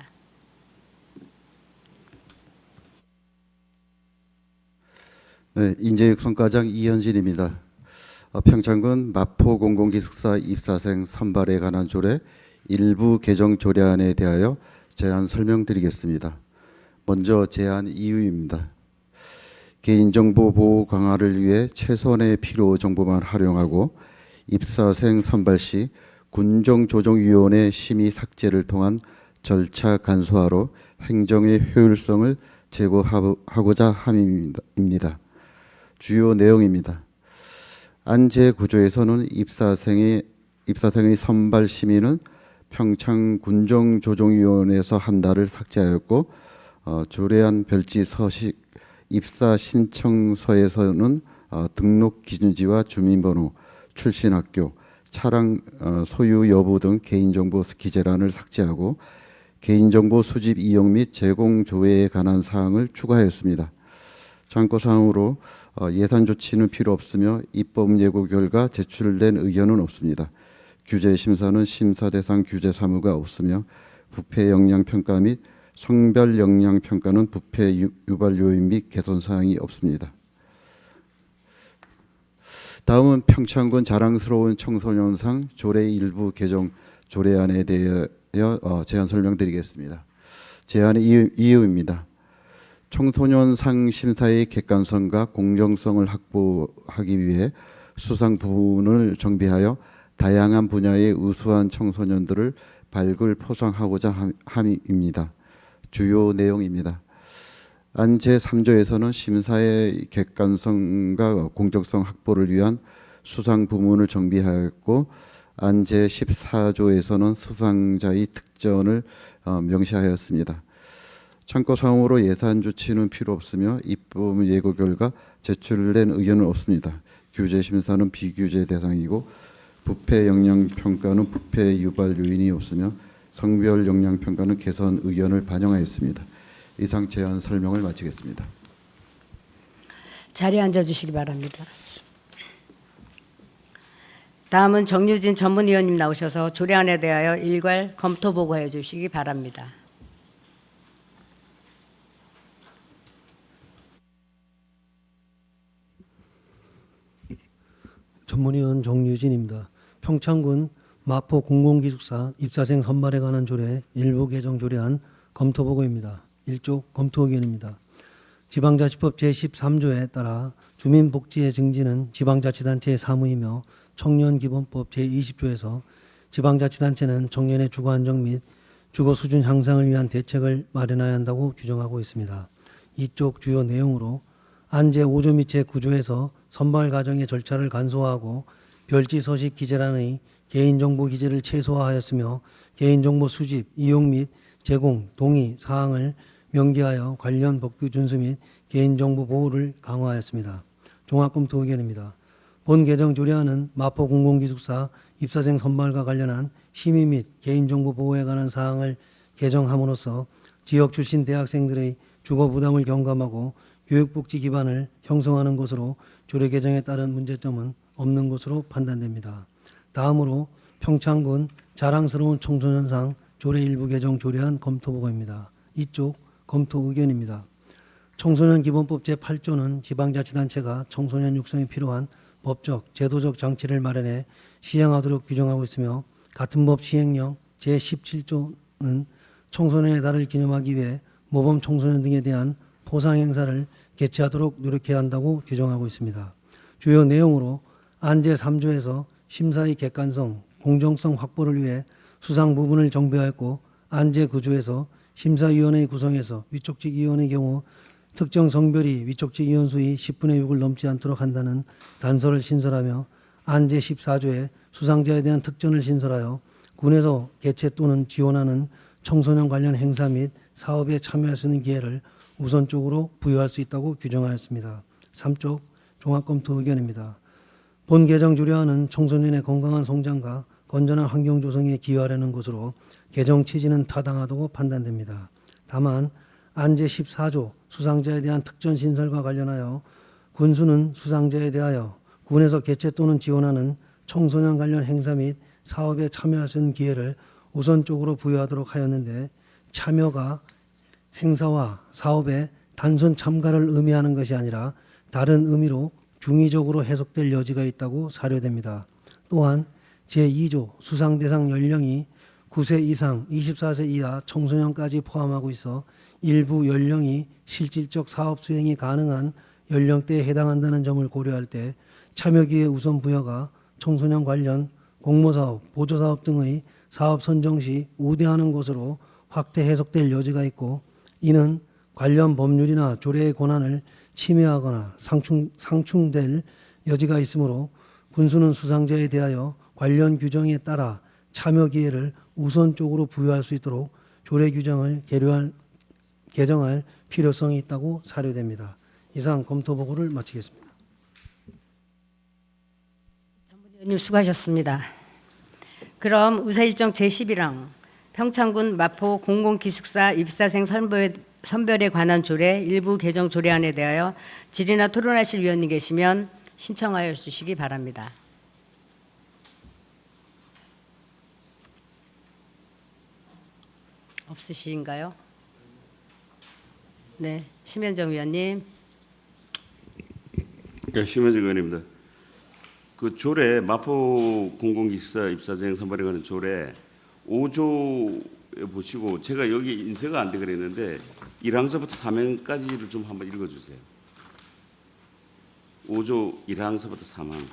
네, 인재육성과장 이현진입니다. 평창군 마포 공공기숙사 입사생 선발에 관한 조례 일부 개정 조례안에 대하여 제안 설명드리겠습니다. 먼저 제안 이유입니다. 개인정보 보호 강화를 위해 최소한의 필요 정보만 활용하고 입사생 선발 시 군정조정위원회 심의 삭제를 통한 절차 간소화로 행정의 효율성을 제고하고자 함입니다. 주요 내용입니다. 안제 구조에서는 입사생의 선발 심의는 평창 군정조정위원회에서 한 달을 삭제하였고 조례안 별지 서식 입사 신청서에서는 등록 기준지와 주민번호, 출신 학교, 차량 소유 여부 등 개인정보 기재란을 삭제하고 개인정보 수집 이용 및 제공 조회에 관한 사항을 추가하였습니다. 참고사항으로 예산 조치는 필요 없으며 입법 예고 결과 제출된 의견은 없습니다. 규제 심사는 심사 대상 규제 사무가 없으며 부패 역량 평가 및 성별 역량 평가는 부패 유발 요인 및 개선 사항이 없습니다. 다음은 평창군 자랑스러운 청소년상 조례 일부 개정 조례안에 대하여 제안 설명드리겠습니다. 제안의 이유입니다. 청소년상 심사의 객관성과 공정성을 확보하기 위해 수상 부문을 정비하여 다양한 분야의 우수한 청소년들을 발굴 포상하고자 함입니다. 주요 내용입니다. 안 제3조에서는 심사의 객관성과 공정성 확보를 위한 수상 부문을 정비하였고 안 제14조에서는 수상자의 특전을 명시하였습니다. 참고사항으로 예산 조치는 필요 없으며 입법 예고 결과 제출된 의견은 없습니다. 규제 심사는 비규제 대상이고 부패 역량 평가는 부패 유발 요인이 없으며 성별 역량 평가는 개선 의견을 반영하였습니다. 이상 제안 설명을 마치겠습니다. 자리에 앉아주시기 바랍니다. 다음은 정유진 전문위원님 나오셔서 조례안에 대하여 일괄 검토 보고해 주시기 바랍니다. 전문위원 정유진입니다. 평창군 마포 공공기숙사 입사생 선발에 관한 조례 일부 개정 조례안 검토 보고입니다. 1조 검토 의견입니다. 지방자치법 제13조에 따라 주민복지의 증진은 지방자치단체의 사무이며 청년기본법 제20조에서 지방자치단체는 청년의 주거 안정 및 주거 수준 향상을 위한 대책을 마련해야 한다고 규정하고 있습니다. 이쪽 주요 내용으로 안 제5조 및 제9조에서 선발 과정의 절차를 간소화하고 별지 서식 기재란의 개인정보 기재를 최소화하였으며 개인정보 수집, 이용 및 제공, 동의 사항을 명기하여 관련 법규 준수 및 개인정보 보호를 강화하였습니다. 종합검토 의견입니다. 본 개정 조례안은 마포 공공기숙사 입사생 선발과 관련한 심의 및 개인정보 보호에 관한 사항을 개정함으로써 지역 출신 대학생들의 주거 부담을 경감하고 교육복지 기반을 형성하는 것으로 조례 개정에 따른 문제점은 없는 것으로 판단됩니다. 다음으로 평창군 자랑스러운 청소년상 조례 일부 개정 조례안 검토 보고입니다. 이쪽 검토 의견입니다. 청소년 기본법 제8조는 지방자치단체가 청소년 육성에 필요한 법적, 제도적 장치를 마련해 시행하도록 규정하고 있으며 같은 법 시행령 제17조는 청소년의 달을 기념하기 위해 모범 청소년 등에 대한 포상 행사를 개최하도록 노력해야 한다고 규정하고 있습니다. 주요 내용으로 안 제3조에서 심사의 객관성, 공정성 확보를 위해 수상 부분을 정비하였고 안 제9조에서 심사위원회 구성에서 위촉직 위원의 경우 특정 성별이 위촉직 위원 수의 10분의 6을 넘지 않도록 한다는 단서를 신설하며 안 제14조에 수상자에 대한 특전을 신설하여 군에서 개최 또는 지원하는 청소년 관련 행사 및 사업에 참여할 수 있는 기회를 우선적으로 부여할 수 있다고 규정하였습니다. 3쪽 종합검토 의견입니다. 본 개정 조례안은 청소년의 건강한 성장과 건전한 환경 조성에 기여하려는 것으로 개정 취지는 타당하다고 판단됩니다. 다만 안 제14조 수상자에 대한 특전 신설과 관련하여 군수는 수상자에 대하여 군에서 개최 또는 지원하는 청소년 관련 행사 및 사업에 참여할 수 있는 기회를 우선적으로 부여하도록 하였는데 참여가 행사와 사업에 단순 참가를 의미하는 것이 아니라 다른 의미로 중의적으로 해석될 여지가 있다고 사료됩니다. 또한 제2조 수상 대상 연령이 9세 이상 24세 이하 청소년까지 포함하고 있어 일부 연령이 실질적 사업 수행이 가능한 연령대에 해당한다는 점을 고려할 때 참여기회 우선 부여가 청소년 관련 공모사업, 보조사업 등의 사업 선정 시 우대하는 것으로 확대 해석될 여지가 있고 이는 관련 법률이나 조례의 권한을 침해하거나 상충될 여지가 있으므로 군수는 수상자에 대하여 관련 규정에 따라 참여 기회를 우선적으로 부여할 수 있도록 조례 규정을 개정할 필요성이 있다고 사료됩니다. 이상 검토 보고를 마치겠습니다. 의원님 수고하셨습니다. 그럼 의사일정 제11항 평창군 마포 공공기숙사 입사생 선별에 관한 조례 일부 개정 조례안에 대하여 질의나 토론하실 위원님 계시면 신청하여 주시기 바랍니다. 없으신가요? 네, 심현정 위원님. 네, 심현정 의원입니다. 그 조례 마포 공공기숙사 입사생 선발에 관한 조례 5조에 보시고 제가 여기 인쇄가 안 돼 그랬는데 1항서부터 3항까지를 좀 한번 읽어주세요. 5조 1항서부터 3항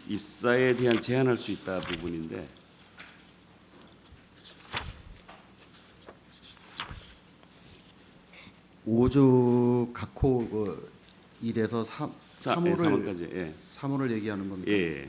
입사에 대한 제한할 수 있다 부분인데 오조 각호 1에서 3호를 3항까지 예. 3호를 얘기하는 겁니다. 예.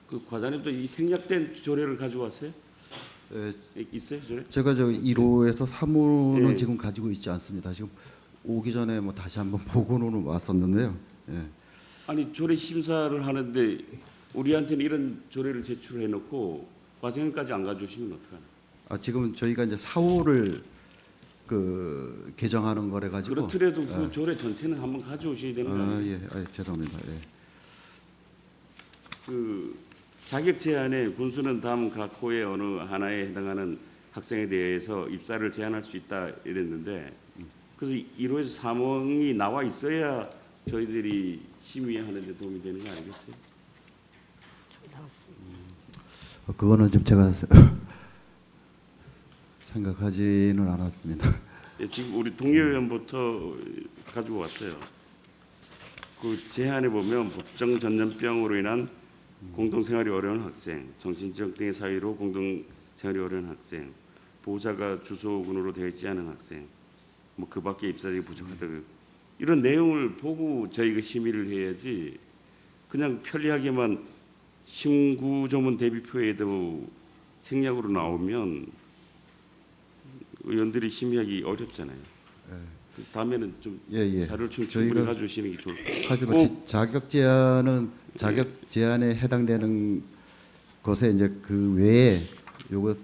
그 과장님도 이 생략된 조례를 가지고 왔어요? 있어요 조례? 제가 저 1호에서 3호는 예. 지금 가지고 있지 않습니다. 지금 오기 전에 뭐 다시 한번 보고는 왔었는데요. 예. 아니 조례 심사를 하는데 우리한테는 이런 조례를 제출해 놓고 과장님까지 안 가져오시면 어떡하나? 아 지금 저희가 이제 4호를 그 개정하는 거래 가지고. 그렇더라도 그 조례 전체는 한번 가져오셔야 되는 거 아니에요? 예, 죄송합니다. 예. 그 자격 제한에 군수는 다음 각 호의 어느 하나에 해당하는 학생에 대해서 입사를 제한할 수 있다 이랬는데 그래서 1호에서 3호이 나와 있어야 저희들이 심의하는 데 도움이 되는 거 아니겠어요? 그거는 좀 제가 생각하지는 않았습니다. 예, 지금 우리 동료 의원부터 가지고 왔어요. 그 제한에 보면 법정 전염병으로 인한 공동생활이 어려운 학생, 정신적 등의 사유로 공동생활이 어려운 학생, 보호자가 주소군으로 되어 있지 않은 학생, 뭐 그밖에 입사자가 부족하다 이런 내용을 보고 저희가 심의를 해야지 그냥 편리하게만 신구조문 대비표에도 생략으로 나오면 의원들이 심의하기 어렵잖아요. 다음에는 좀 예. 자료를 좀 충분히 저희가 가져오시는 게 좋을 것 같아요. 하지만 자격 제한은 자격 제한에 해당되는 것에 이제 그 외에 요거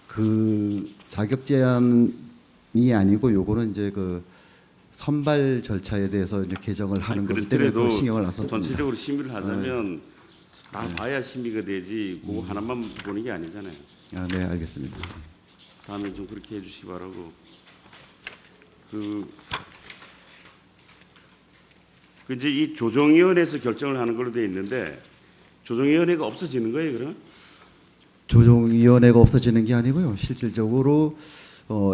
그 자격 제한이 아니고 요거는 이제 그 선발 절차에 대해서 이제 개정을 하는 거기 때문에 그렇더라도 그 신경을 안 썼습니다. 전체적으로 심의를 하자면 다 봐야 심의가 되지 그거 하나만 보는 게 아니잖아요. 아, 네, 알겠습니다. 다음에 좀 그렇게 해주시기 바라고. 그 이제 이 조정위원회에서 결정을 하는 걸로 되어 있는데 조정위원회가 없어지는 거예요, 그러면? 조정위원회가 없어지는 게 아니고요. 실질적으로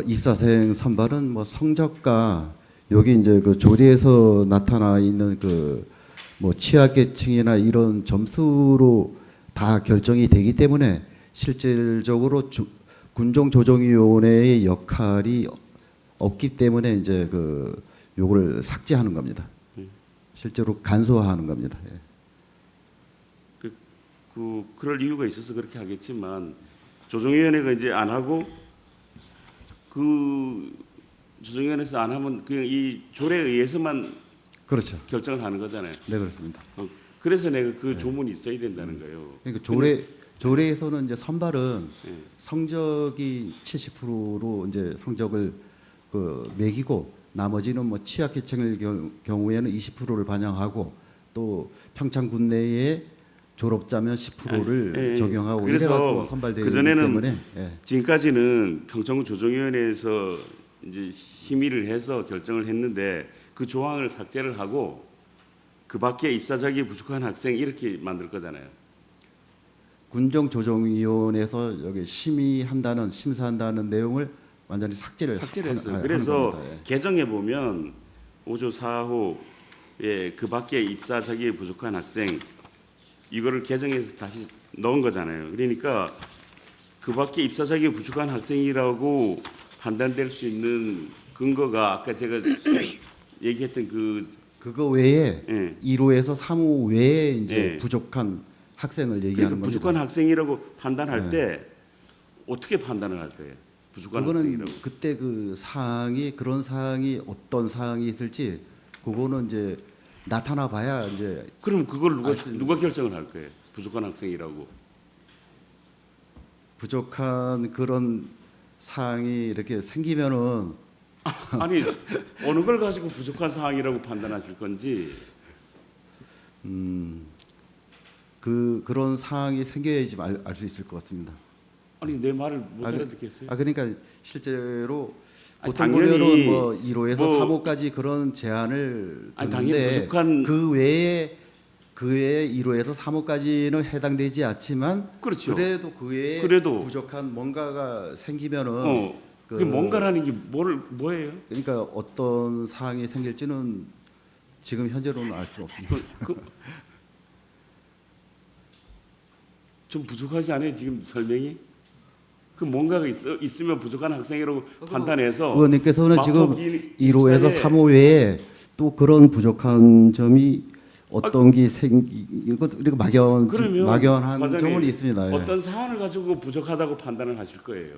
입사생 선발은 뭐 성적과 여기 이제 그 조례에서 나타나 있는 그 뭐 취약계층이나 이런 점수로 다 결정이 되기 때문에 실질적으로 군정조정위원회의 역할이 없기 때문에 이제 그 요걸 삭제하는 겁니다. 실제로 간소화하는 겁니다. 예. 그럴 이유가 있어서 그렇게 하겠지만 조정위원회가 이제 안 하고 그 조정위원회에서 안 하면 그냥 이 조례에 의해서만 그렇죠. 결정을 하는 거잖아요. 네, 그렇습니다. 그래서 내가 그 조문이 있어야 된다는 거예요. 그러니까 조례에서는 이제 선발은 성적이 70%로 이제 성적을 그 매기고 나머지는 뭐 취약계층의 경우에는 20%를 반영하고 또 평창 군내에 졸업자면 10%를 적용하고 이래갖고 선발되기 때문에 지금까지는 평창군 조정위원회에서 이제 심의를 해서 결정을 했는데 그 조항을 삭제를 하고 그 밖에 입사 자격이 부족한 학생 이렇게 만들 거잖아요. 군정조정위원회에서 여기 심사한다는 내용을 완전히 삭제를 삭제를 했어요. 하는 그래서 겁니다. 예. 개정해 보면 5조 4호에 그 밖에 입사 자격이 부족한 학생 이거를 개정해서 다시 넣은 거잖아요. 그러니까 그 밖에 입사 자격이 부족한 학생이라고 판단될 수 있는 근거가 아까 제가 얘기했던 그거 외에 예. 1호에서 3호 외에 이제 예. 부족한 학생을 얘기하는 그러니까 겁니다. 부족한 학생이라고 판단할 네. 때 어떻게 판단을 할 거예요? 부족한 그거는 학생이라고. 그때 그 사항이 그런 사항이 어떤 사항이 있을지 그거는 이제 나타나 봐야 이제 그럼 그걸 알수 있는 누가 결정을 할 거예요? 부족한 학생이라고. 부족한 그런 사항이 이렇게 생기면은 아니 어느 걸 가지고 부족한 상황이라고 판단하실 건지 그런 사항이 생겨야지 알 수 있을 것 같습니다. 아니 내 말을 못 아, 알아듣겠어요. 그러니까 실제로 아니, 보통 당연히 보면은 뭐 1호에서 뭐- 3호까지 그런 제한을 아니, 당연히 두는데 부족한- 그 외에 1호에서 3호까지는 해당되지 않지만 그렇죠. 그래도 그 외에 그래도- 부족한 뭔가가 생기면은 그게 뭔가라는 게 뭐예요? 그러니까 어떤 사항이 생길지는 지금 현재로는 알 수 없습니다. 좀 부족하지 않아요? 지금 설명이? 그 뭔가가 있으면 부족한 학생이라고 판단해서 의원님께서는 지금 마포 1호에서 기숙사에 3호 외에 또 그런 부족한 점이 어떤 게 생기고 그리고 그러면 막연한 과장님, 점은 있습니다. 예. 어떤 사안을 가지고 부족하다고 판단을 하실 거예요?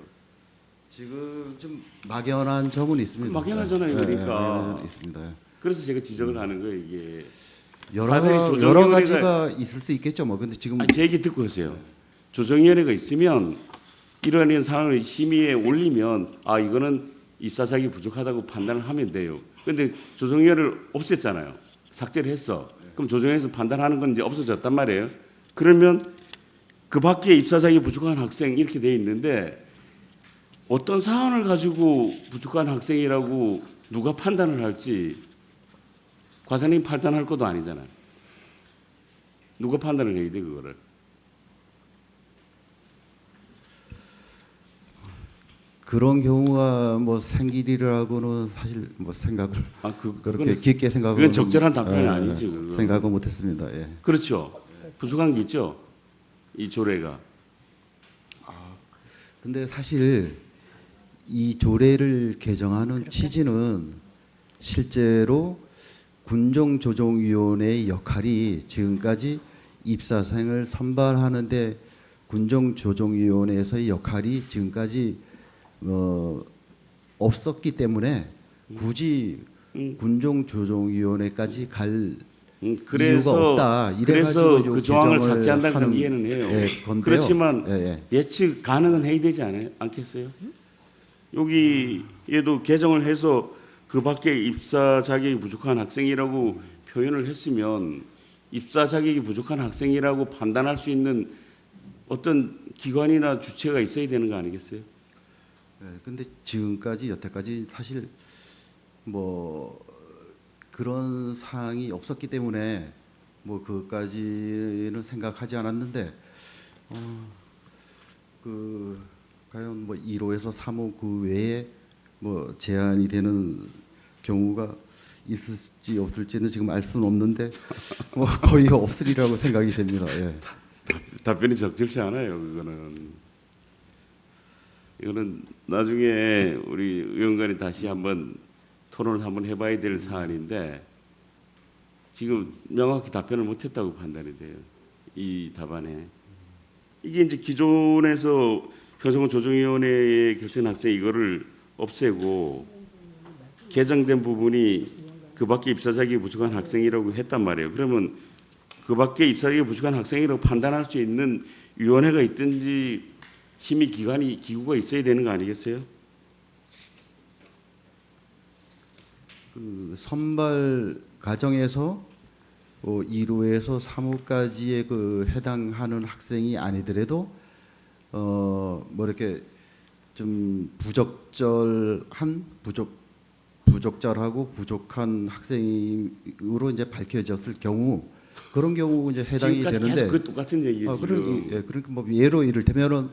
지금 좀 막연한 점은 있습니다. 막연하잖아요, 그러니까. 막연한 있습니다. 예. 그래서 제가 지적을 하는 거예요, 이게. 여러 사회의 여러 조정위원회가- 가지가 있을 수 있겠죠. 뭐 근데 지금 아니, 제 얘기 듣고 계세요. 조정위원회가 있으면 이런 사안을 심의에 올리면 아 이거는 입사 자격이 부족하다고 판단을 하면 돼요. 근데 조정위원회를 없앴잖아요. 삭제를 했어. 그럼 조정위원회에서 판단하는 건 이제 없어졌단 말이에요. 그러면 그 밖에 입사 자격이 부족한 학생 이렇게 돼 있는데 어떤 사안을 가지고 부족한 학생이라고 누가 판단을 할지 과장님 판단할 것도 아니잖아요. 누가 판단을 해야 돼 그거를? 그런 경우가 뭐 생기리라고는 사실 뭐 생각을 그렇게 깊게 생각을 그건 적절한 답변이 아니지, 그건. 생각을 못했습니다. 예. 그렇죠. 부족한 게 있죠. 이 조례가. 근데 사실 이 조례를 개정하는 취지는 실제로 군정조정위원회의 역할이 지금까지 입사생을 선발하는데 군정조정위원회에서의 역할이 지금까지 없었기 때문에 굳이 군정조정위원회까지 갈 이유가 없다. 그래서 이래가지고 그 조항을 개정을 삭제한다는 건 하는, 이해는 해요. 건데요. 그렇지만 예. 예측 가능은 해야 되지 않겠어요? 여기에도 개정을 해서 그 밖에 입사 자격이 부족한 학생이라고 표현을 했으면 입사 자격이 부족한 학생이라고 판단할 수 있는 어떤 기관이나 주체가 있어야 되는 거 아니겠어요? 근데 지금까지 여태까지 사실 뭐 그런 사항이 없었기 때문에 뭐 그것까지는 생각하지 않았는데 그 과연 뭐 1호에서 3호 그 외에 뭐 제한이 되는 경우가 있을지 없을지는 지금 알 수는 없는데 뭐 거의 없으리라고 생각이 됩니다. 예. 답변이 적절치 않아요. 이거는 나중에 우리 의원관이 다시 한번 토론을 한번 해봐야 될 사안인데 지금 명확히 답변을 못했다고 판단이 돼요. 이 답안에 이게 이제 기존에서 현성훈 조정위원회의 결정 학생 이거를 없애고 개정된 부분이 그 밖에 입사 자격이 부족한 학생이라고 했단 말이에요. 그러면 그 밖에 입사 자격이 부족한 학생이라고 판단할 수 있는 위원회가 있든지 심의 기구가 있어야 되는 거 아니겠어요? 그 선발 과정에서 1호에서 3호까지의 그 해당하는 학생이 아니더라도 뭐 이렇게 좀 부적절하고 부족한 학생으로 이제 밝혀졌을 경우 그런 경우 이제 해당이 지금까지 되는데 계속 그 똑같은 얘기예요. 지금. 그러니까 뭐 예로 이를테면은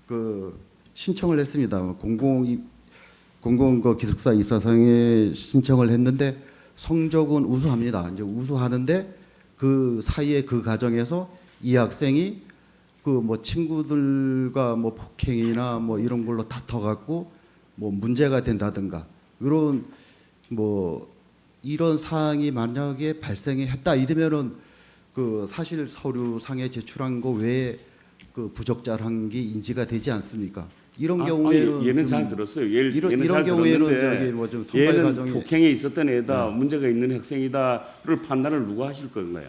그 신청을 했습니다. 공공 그 기숙사 입사생에 신청을 했는데 성적은 우수합니다. 이제 우수하는데 그 사이에 그 과정에서 이 학생이 그 뭐 친구들과 뭐 폭행이나 뭐 이런 걸로 다퉈갖고 뭐 문제가 된다든가 이런 뭐 이런 사항이 만약에 발생이 했다 이러면은 그 사실 서류상에 제출한 거 외에 그 부적절한 게 인지가 되지 않습니까? 이런 경우에는 얘는 좀 잘 들었어요. 이런 얘는 잘 경우에는 들었는데 저기 뭐 좀 선발 얘는 과정에 폭행에 있었던 애다, 문제가 있는 학생이다를 판단을 누가 하실 건가요?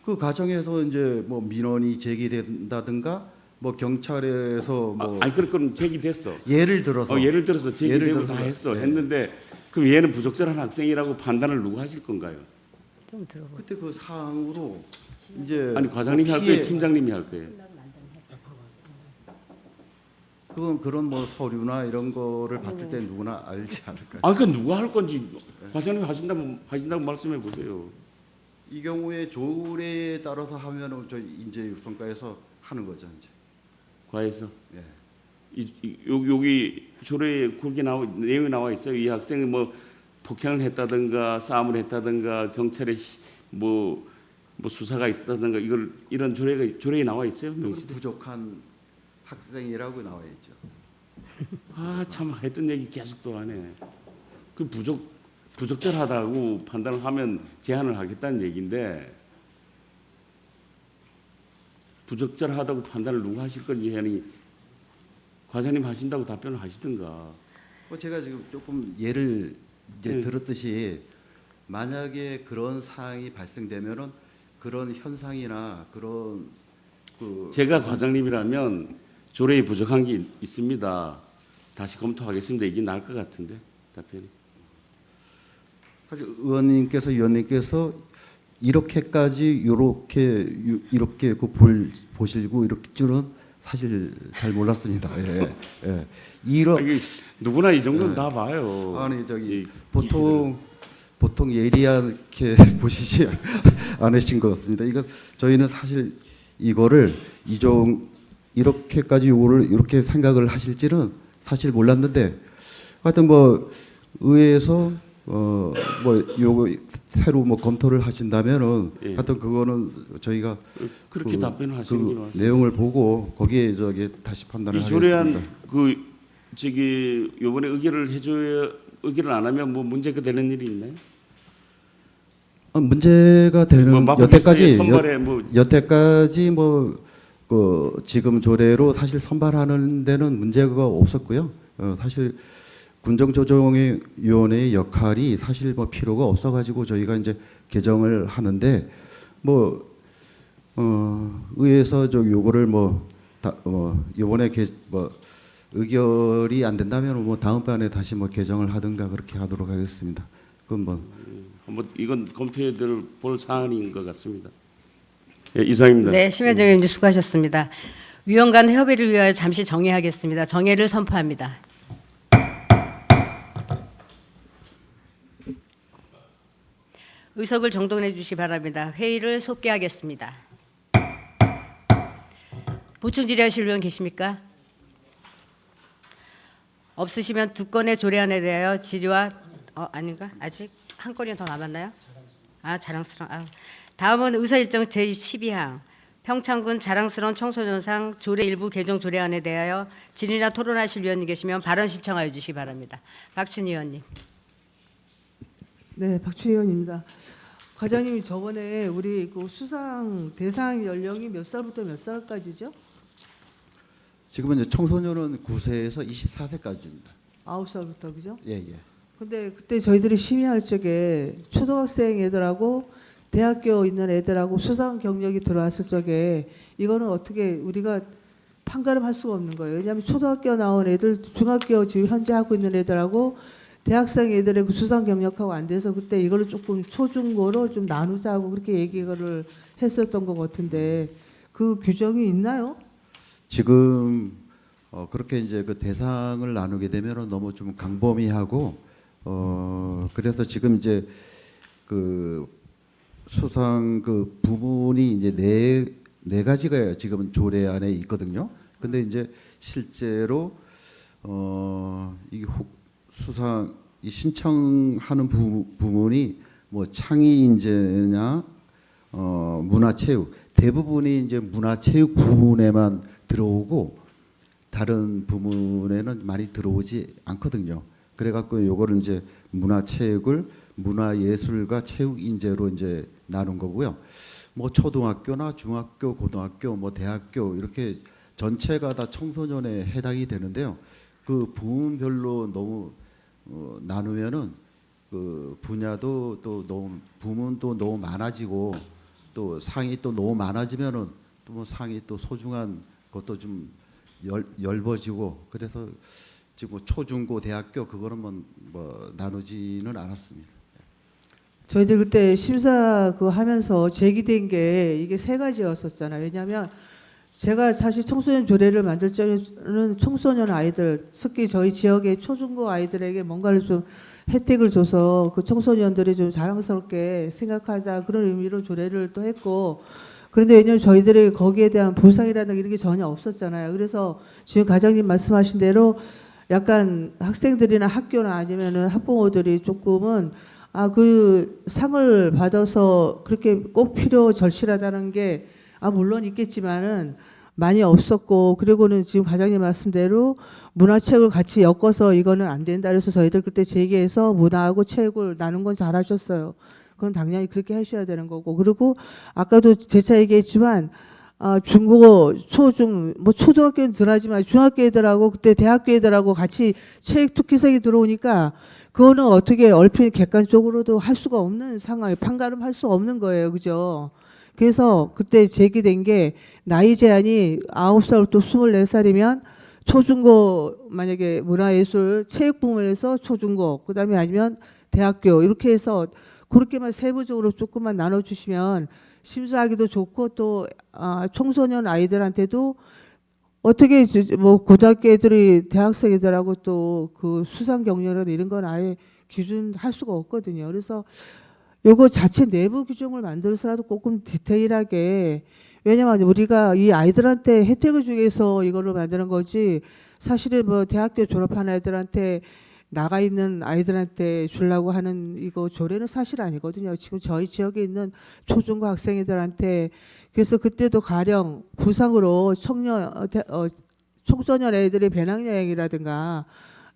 그 과정에서 이제 뭐 민원이 제기된다든가 뭐 경찰에서 뭐 아니 그럼 제기됐어. 예를 들어서 제기되고 예를 다 들어서, 했어. 예. 했는데 그럼 얘는 부적절한 학생이라고 판단을 누가 하실 건가요? 좀 들어보. 그때 그 사항으로 이제 아니 과장님이 할 피해- 거예요, 팀장님이 할 거예요. 그건 그런 뭐 서류나 이런 거를 봤을 때 누구나 알지 않을까요? 아, 그 누가 할 건지 과장님이 하신다고 말씀해 보세요. 이 경우에 조례에 따라서 하면은 저 인재육성과에서 하는 거죠 이제. 과에서 예. 여기 조례에 그게 내용이 나와 있어요. 이 학생이 뭐 폭행을 했다든가 싸움을 했다든가 경찰에 뭐 수사가 있었다든가 이런 조례에 나와 있어요. 명시. 부족한 학생이라고 나와 있죠. 참 했던 얘기 계속 또 하네. 그 부적절하다고 판단을 하면 제한을 하겠다는 얘기인데 부적절하다고 판단을 누가 하실 건지 하니 과장님 하신다고 답변을 하시든가. 뭐 제가 지금 조금 예를 이제 네. 들었듯이 만약에 그런 사항이 발생되면은 그런 현상이나 그런 그 제가 과장님이라면 조례에 부족한 게 있습니다. 다시 검토하겠습니다. 이게 나을 것 같은데 답변이. 사실 위원님께서 이렇게까지 이렇게 보시고 이렇게 줄은 사실 잘 몰랐습니다. 예. 예. 이게 누구나 이 정도는 다 봐요. 아니 저기 이 보통 예리하게 보시지 않으신 것 같습니다. 이거 저희는 사실 이거를 이렇게까지 요거를 이렇게 생각을 하실지는 사실 몰랐는데 하여튼 뭐 의회에서 뭐 요거 새로 뭐 검토를 하신다면은 예. 하여튼 그거는 저희가 그렇게 답변을 하시는 게 맞아요. 내용을 보고 거기에 저기 다시 판단을 이 조례안 하겠습니다. 요번에 의결을 안 하면 뭐 문제가 되는 일이 있나요? 문제가 되는 여태까지 선발에 여태까지 그 지금 조례로 사실 선발하는 데는 문제가 없었고요. 사실 군정조정위원회의 역할이 사실 뭐 필요가 없어가지고 저희가 이제 개정을 하는데 의회에서 요거를 요번에 의결이 안 된다면 다음번에 다시 개정을 하든가 그렇게 하도록 하겠습니다. 그건 이건 검토해 볼 사안인 것 같습니다. 예, 이상입니다. 네, 심혜정 의원님 수고하셨습니다. 위원 간 협의를 위하여 잠시 정회하겠습니다. 정회를 선포합니다. 의석을 정돈해 주시기 바랍니다. 회의를 속개하겠습니다. 보충 질의하실 의원 계십니까? 없으시면 두 건의 조례안에 대하여 질의와 아닌가? 아직 한 건이 더 남았나요? 자랑스러운. 다음은 의사일정 제12항 평창군 자랑스러운 청소년상 조례 일부 개정 조례안에 대하여 질의나 토론하실 위원님 계시면 발언 신청하여 주시기 바랍니다. 박춘희 의원님. 네, 박춘희 의원입니다. 과장님이 저번에 우리 그 수상 대상 연령이 몇 살부터 몇 살까지죠? 지금은 이제 청소년은 9세에서 24세까지입니다. 9살부터 그죠? 예. 근데 그때 저희들이 심의할 적에 초등학생 애들하고 대학교 있는 애들하고 수상 경력이 들어왔을 적에 이거는 어떻게 우리가 판가름할 수가 없는 거예요. 왜냐하면 초등학교 나온 애들, 중학교 지금 현재 하고 있는 애들하고 대학생 애들의 그 수상 경력하고 안 돼서 그때 이거를 조금 초중고로 좀 나누자고 그렇게 얘기를 했었던 것 같은데 그 규정이 있나요? 지금 그렇게 이제 그 대상을 나누게 되면 너무 좀 광범위하고 그래서 지금 이제 그 수상 그 부분이 이제 네 가지가 지금 조례 안에 있거든요. 근데 이제 실제로 수상 이 신청하는 부분이 뭐 창의 인재냐 문화체육 대부분이 이제 문화체육 부문에만 들어오고 다른 부문에는 많이 들어오지 않거든요. 그래갖고 요거를 이제 문화체육을 문화예술과 체육 인재로 이제 나눈 거고요. 뭐 초등학교나 중학교, 고등학교, 뭐 대학교 이렇게 전체가 다 청소년에 해당이 되는데요. 그 부문별로 너무 나누면은 그 분야도 또 너무 부문도 너무 많아지고 또 상이 또 너무 많아지면은 또 뭐 상이 또 소중한 것도 좀 엷어지고 그래서 지금 초중고 대학교 그거는 뭐 나누지는 않았습니다. 저희들 그때 심사 그거 하면서 제기된 게 이게 세 가지였었잖아요. 왜냐하면 제가 사실 청소년 조례를 만들 적에는 청소년 아이들, 특히 저희 지역의 초중고 아이들에게 뭔가를 좀 혜택을 줘서 그 청소년들이 좀 자랑스럽게 생각하자 그런 의미로 조례를 또 했고, 그런데 왜냐하면 저희들이 거기에 대한 보상이라든가 이런 게 전혀 없었잖아요. 그래서 지금 과장님 말씀하신 대로 약간 학생들이나 학교나 아니면은 학부모들이 조금은 그 상을 받아서 그렇게 꼭 필요 절실하다는 게 물론 있겠지만은 많이 없었고, 그리고는 지금 과장님 말씀대로 문화체육을 같이 엮어서 이거는 안 된다 그래서 저희들 그때 제기해서 문화하고 체육을 나눈 건 잘하셨어요. 그건 당연히 그렇게 하셔야 되는 거고, 그리고 아까도 재차 얘기했지만 중고, 초중, 뭐 초등학교는 들어가지만 중학교 애들하고 그때 대학교 애들하고 같이 체육 특기생이 들어오니까 그거는 어떻게 얼핏 객관적으로도 할 수가 없는 상황에 판가름할 수 없는 거예요, 그죠? 그래서 그때 제기된 게 나이 제한이 9살부터 24살이면 초중고, 만약에 문화예술 체육 부문에서 초중고, 그다음에 아니면 대학교 이렇게 해서 그렇게만 세부적으로 조금만 나눠주시면 심사하기도 좋고 또 청소년 아이들한테도 어떻게 뭐 고등학교 애들이 대학생 애들하고 또 그 수상 경력이나 이런 건 아예 기준할 수가 없거든요. 그래서 요거 자체 내부 규정을 만들어서라도 조금 디테일하게, 왜냐면 우리가 이 아이들한테 혜택을 주기 위해서 이거를 만드는 거지 사실은 뭐 대학교 졸업한 아이들한테 나가 있는 아이들한테 주려고 하는 이거 조례는 사실 아니거든요. 지금 저희 지역에 있는 초중고 학생애들한테, 그래서 그때도 가령 부상으로 청소년 애들이 배낭여행이라든가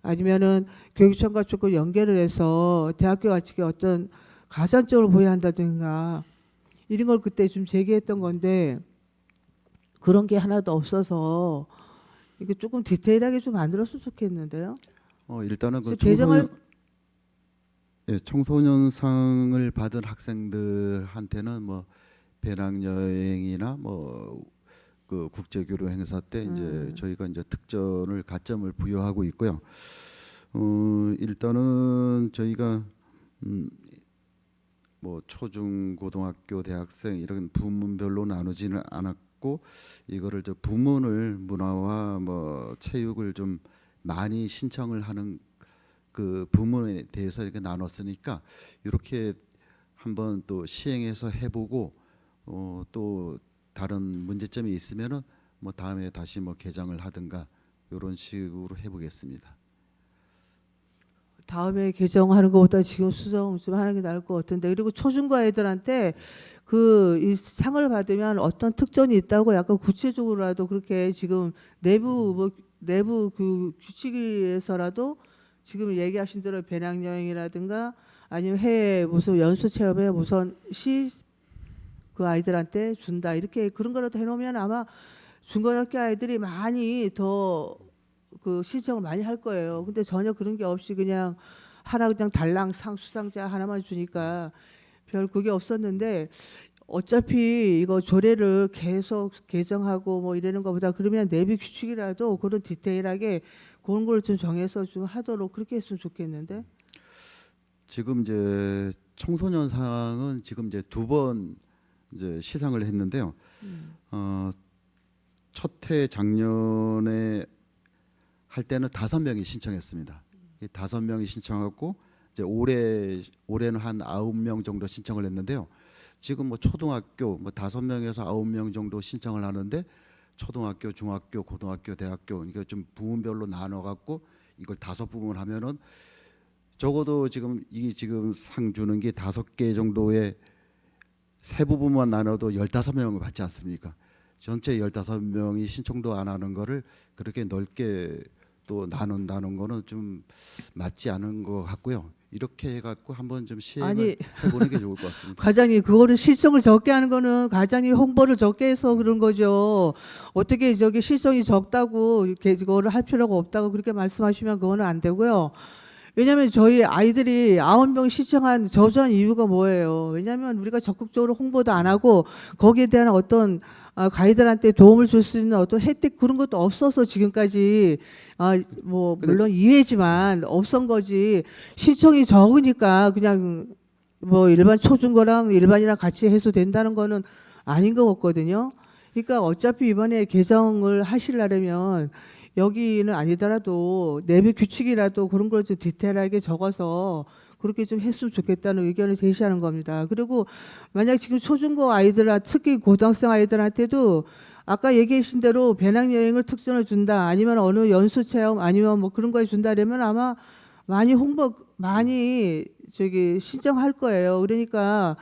아니면은 교육청과 조금 연계를 해서 대학교 같이 어떤 가산점을 보여야 한다든가 이런 걸 그때 좀 제기했던 건데 그런 게 하나도 없어서 이게 조금 디테일하게 좀 만들었으면 좋겠는데요. 일단은 그 개정을 청소년상을 받은 학생들한테는 뭐 배낭여행이나 뭐 그 국제교류 행사 때 이제 저희가 이제 특전을 가점을 부여하고 있고요. 일단은 저희가 뭐 초중 고등학교 대학생 이런 부문별로 나누지는 않았고 이거를 저 부문을 문화와 뭐 체육을 좀 많이 신청을 하는 그 부문에 대해서 이렇게 나눴으니까 이렇게 한번 또 시행해서 해보고 또 다른 문제점이 있으면은 뭐 다음에 다시 뭐 개정을 하든가 이런 식으로 해보겠습니다. 다음에 개정하는 것보다 지금 수정 좀 하는 게 나을 것 같은데, 그리고 초중고 아이들한테 이 상을 받으면 어떤 특전이 있다고 약간 구체적으로라도 그렇게 지금 내부 그 규칙에서라도 지금 얘기하신 대로 배낭여행이라든가 아니면 해외 무슨 연수 체험에 무슨 그 아이들한테 준다 이렇게 그런 거라도 해놓으면 아마 중고등학교 아이들이 많이 더 그 신청을 많이 할 거예요. 근데 전혀 그런 게 없이 그냥 달랑 수상자 하나만 주니까 별 그게 없었는데, 어차피 이거 조례를 계속 개정하고 뭐 이러는 것보다 그러면 내부 규칙이라도 그런 디테일하게 그런 걸 좀 정해서 좀 하도록 그렇게 했으면 좋겠는데. 지금 이제 청소년상은 지금 이제 2번 이제 시상을 했는데요. 첫 해 작년에 할 때는 5명이 신청했습니다. 5명이 신청하고 이제 올해는 한 9명 정도 신청을 했는데요. 지금 뭐 초등학교 뭐 5명에서 9명 정도 신청을 하는데 초등학교, 중학교, 고등학교, 대학교 이게 좀 부문별로 나눠 갖고 이걸 5부문 하면은 적어도 지금 이 지금 상 주는 게 5개 정도의 세 부분만 나눠도 15명을 받지 않습니까? 전체 15명이 신청도 안 하는 거를 그렇게 넓게 또 나눈다는 거는 좀 맞지 않은 것 같고요. 이렇게 해갖고 한번 좀 시행을 해보는 게 좋을 것 같습니다. 과장님, 그거를 실성을 적게 하는 거는 과장님 홍보를 적게 해서 그런 거죠. 어떻게 저기 실성이 적다고 이렇게 그거를 할 필요가 없다고 그렇게 말씀하시면 그거는 안 되고요. 왜냐하면 저희 아이들이 9명 신청한 저조한 이유가 뭐예요? 왜냐하면 우리가 적극적으로 홍보도 안 하고 거기에 대한 어떤 가이드한테 도움을 줄 수 있는 어떤 혜택 그런 것도 없어서 지금까지 뭐 물론 이해지만 없은 거지. 신청이 적으니까 그냥 뭐 일반 초중고랑 일반이랑 같이 해서 된다는 거는 아닌 것 같거든요. 그러니까 어차피 이번에 개정을 하시려면 여기는 아니더라도 내부 규칙이라도 그런 걸 좀 디테일하게 적어서 그렇게 좀 했으면 좋겠다는 의견을 제시하는 겁니다. 그리고 만약 지금 초중고 아이들, 특히 고등학생 아이들한테도 아까 얘기하신 대로 배낭여행을 특전을 준다, 아니면 어느 연수 체험, 아니면 뭐 그런 거에 준다 그러면 아마 많이 저기 신청할 거예요. 그러니까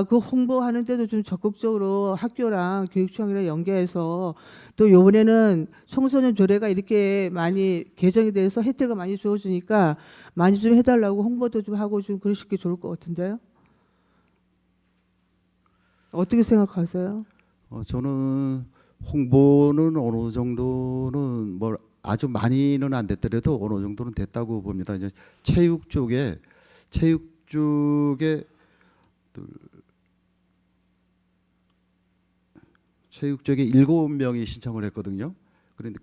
그 홍보하는데도 좀 적극적으로 학교랑 교육청이랑 연계해서 또 이번에는 청소년 조례가 이렇게 많이 개정이 돼서 혜택을 많이 주어주니까 많이 좀 해달라고 홍보도 좀 하고 좀 그러실 게 좋을 것 같은데요. 어떻게 생각하세요? 저는 홍보는 어느 정도는 뭐 아주 많이는 안 됐더라도 어느 정도는 됐다고 봅니다. 이제 체육 쪽에 체육 쪽에 7명이 신청을 했거든요. 그런데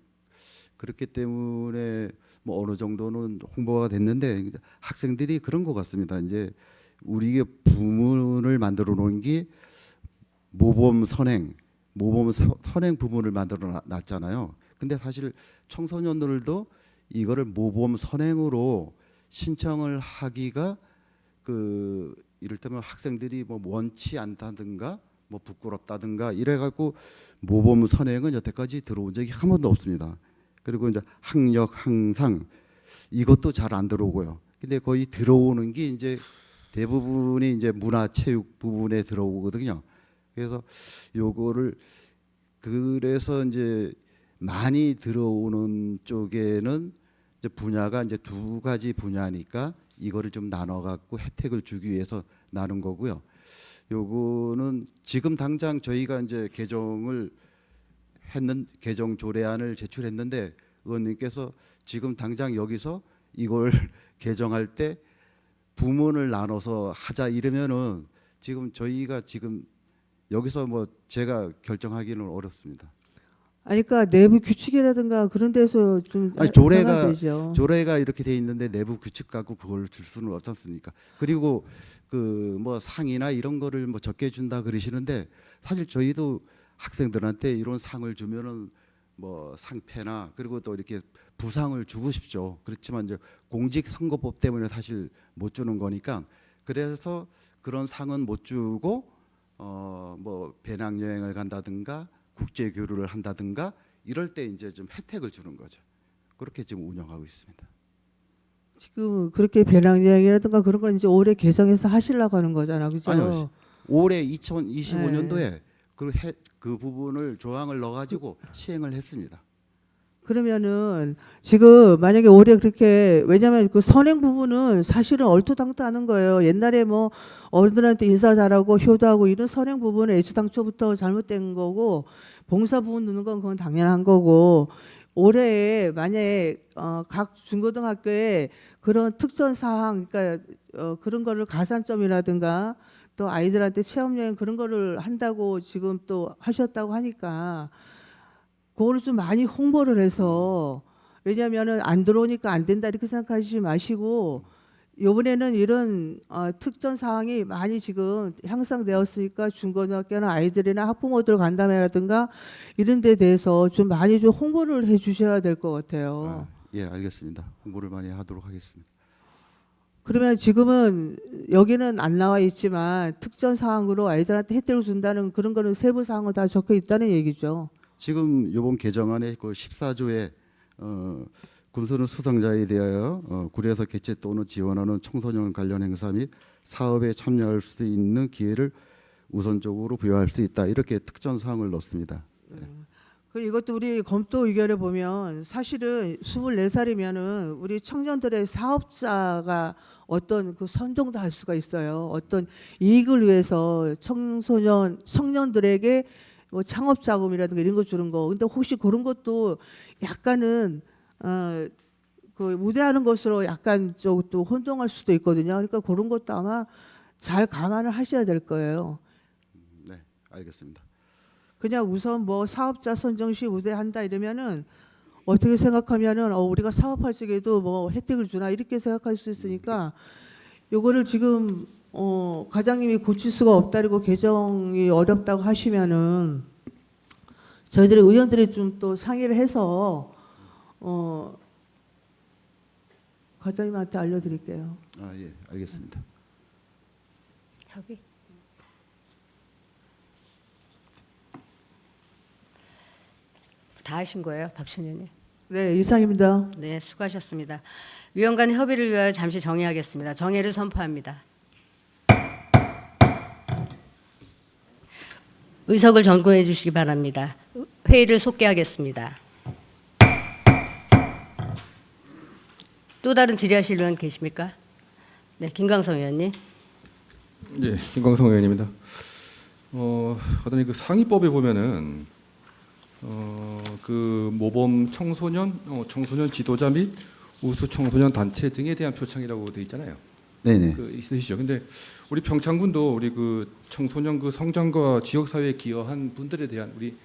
그렇기 때문에 뭐 어느 정도는 홍보가 됐는데 학생들이 그런 것 같습니다. 이제 우리가 부문을 만들어 놓은 게 모범 선행 부문을 만들어 놨잖아요. 근데 사실 청소년들도 이거를 모범 선행으로 신청을 하기가 이를테면 학생들이 뭐 원치 않다든가 뭐 부끄럽다든가 이래갖고 모범 선행은 여태까지 들어온 적이 한 번도 없습니다. 그리고 이제 학력 항상 이것도 잘 안 들어오고요. 근데 거의 들어오는 게 이제 대부분이 이제 문화체육 부분에 들어오거든요. 그래서 요거를 그래서 이제 많이 들어오는 쪽에는 이제 분야가 이제 2가지 분야니까 이거를 좀 나눠 갖고 혜택을 주기 위해서 나눈 거고요. 요거는 지금 당장 저희가 이제 개정 조례안을 제출했는데 의원님께서 지금 당장 여기서 이걸 개정할 때 부문을 나눠서 하자 이러면은 지금 저희가 지금 여기서 뭐 제가 결정하기는 어렵습니다. 아니, 그러니까 내부 규칙이라든가 그런 데서 좀 조례가 이렇게 돼 있는데 내부 규칙 갖고 그걸 줄 수는 없지 않습니까? 그리고 그 뭐 상이나 이런 거를 뭐 적게 준다 그러시는데 사실 저희도 학생들한테 이런 상을 주면은 뭐 상패나 그리고 또 이렇게 부상을 주고 싶죠. 그렇지만 이제 공직선거법 때문에 사실 못 주는 거니까 그래서 그런 상은 못 주고 뭐 배낭여행을 간다든가 국제 교류를 한다든가 이럴 때 이제 좀 혜택을 주는 거죠. 그렇게 지금 운영하고 있습니다. 지금 그렇게 배낭여행이라든가 그런 걸 이제 올해 개정해서 하시려고 하는 거잖아, 그죠? 아니요, 올해 2025년도에 그 부분을 조항을 넣어가지고 시행을 했습니다. 그러면은 지금 만약에 올해 그렇게, 왜냐하면 그 선행 부분은 사실은 얼토당토하는 거예요. 옛날에 뭐 어른들한테 인사 잘하고 효도하고 이런 선행 부분은 애초당초부터 잘못된 거고, 봉사 부분 넣는 건 그건 당연한 거고, 올해에 만약에 각 중고등학교에 그런 특전 사항, 그러니까 그런 거를 가산점이라든가 또 아이들한테 체험여행 그런 거를 한다고 지금 또 하셨다고 하니까 그거를 좀 많이 홍보를 해서, 왜냐하면은 안 들어오니까 안 된다 이렇게 생각하지 마시고, 이번에는 이런 특전 사항이 많이 지금 향상되었으니까 중고등학교나 아이들이나 학부모들 간담회라든가 이런 데 대해서 좀 많이 좀 홍보를 해 주셔야 될 것 같아요. 예, 알겠습니다. 홍보를 많이 하도록 하겠습니다. 그러면 지금은 여기는 안 나와 있지만 특정 사항으로 아이들한테 혜택을 준다는 그런 거는 세부 사항은 다 적혀 있다는 얘기죠. 지금 이번 개정안에 그 14조에 군수는 수상자에 대하여 구례에서 개최 또는 지원하는 청소년 관련 행사 및 사업에 참여할 수 있는 기회를 우선적으로 부여할 수 있다. 이렇게 특정 사항을 넣습니다. 그 이것도 우리 검토 의견에 보면 사실은 24살이면은 우리 청년들의 사업자가 어떤 그 선정도 할 수가 있어요. 어떤 이익을 위해서 청년들에게 뭐 창업 자금이라든가 이런 거 주는 거. 근데 혹시 그런 것도 약간은 그 무대하는 것으로 약간 또 혼동할 수도 있거든요. 그러니까 그런 것도 아마 잘 감안을 하셔야 될 거예요. 네, 알겠습니다. 그냥 우선 뭐 사업자 선정 시 우대한다 이러면은 어떻게 생각하면은 우리가 사업할 적에도 뭐 혜택을 주나 이렇게 생각할 수 있으니까 요거를 지금 과장님이 고칠 수가 없다고 개정이 어렵다고 하시면은 저희들이 의원들이 좀 또 상의를 해서 과장님한테 알려드릴게요. 아, 예, 알겠습니다. 협의. 다 하신 거예요, 박춘현님? 네, 이상입니다. 네, 수고하셨습니다. 위원 간 협의를 위하여 잠시 정의하겠습니다. 정의를 선포합니다. 의석을 전고해 주시기 바랍니다. 회의를 속개하겠습니다. 또 다른 질의하실 의원 계십니까? 네, 김광석 의원님. 예, 김광성 의원입니다. 하더니 그 상위법에 보면은 그 모범 청소년, 청소년 지도자 및 우수 청소년 단체 등에 대한 표창이라고 돼 있잖아요. 네네. 그 있으시죠. 근데 우리 평창군도 우리 그 청소년 그 성장과 지역 사회에 기여한 분들에 대한 우리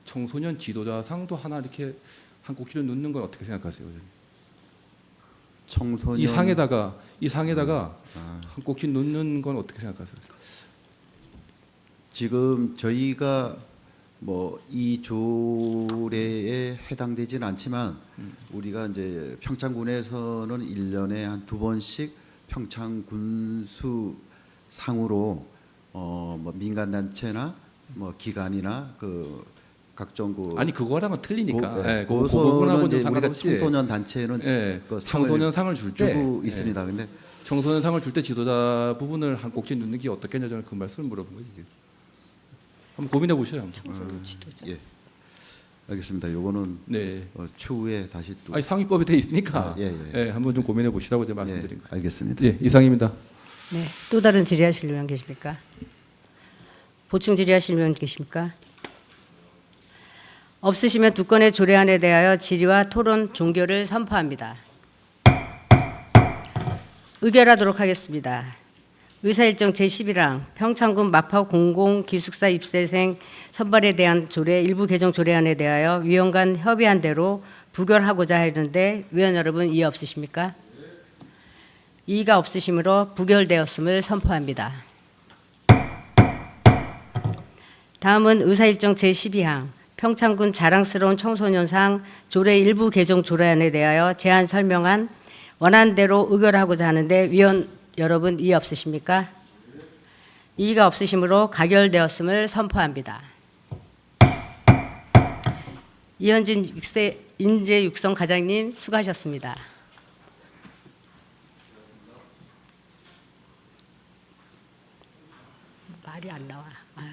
청소년 지도자상도 하나 이렇게 한 꼭지를 넣는 건 어떻게 생각하세요? 청소년 이 상에다가 한 꼭지 넣는 건 어떻게 생각하세요? 지금 저희가 뭐 이 조례에 해당되지는 않지만 우리가 이제 평창군에서는 1년에 한 2번씩 평창 군수 상으로 뭐 민간 단체나 뭐 기관이나 그 각종 그 아니 그거랑은 틀리니까. 예, 그 그거는 부분하고는 이제 우리가 상관없이 청소년 단체는 예, 그 상을 청소년 상을 줄 때 주고 있습니다. 근데 청소년 상을 줄 때 지도자 부분을 한 꼭지 넣는 게 어떻겠냐 저는 그 말씀을 물어본 거지 지금. 한번 고민해 보셔요. 청소년 지도자. 예, 알겠습니다. 요거는 네. 추후에 다시 또 아니 상위법에 돼 있으니까 예. 예, 한번 좀 고민해 보시라고 제가 말씀드린 거예요. 알겠습니다. 예, 이상입니다. 네, 또 다른 질의하실 의원 계십니까? 보충 질의하실 의원 계십니까? 없으시면 두 건의 조례안에 대하여 질의와 토론 종결을 선포합니다. 의결하도록 하겠습니다. 의사일정 제11항 평창군 마포 공공기숙사 입세생 선발에 대한 조례 일부 개정 조례안에 대하여 위원 간 협의한 대로 부결하고자 하는데 위원 여러분 이의 없으십니까? 이의가 없으시므로 부결되었음을 선포합니다. 다음은 의사일정 제12항 평창군 자랑스러운 청소년상 조례 일부 개정 조례안에 대하여 제안 설명한 원안대로 의결하고자 하는데 위원 여러분 이의 없으십니까? 이의가 없으시므로 가결되었음을 선포합니다. 이현진 인재육성 과장님 수고하셨습니다. 말이 안 나와. 아유.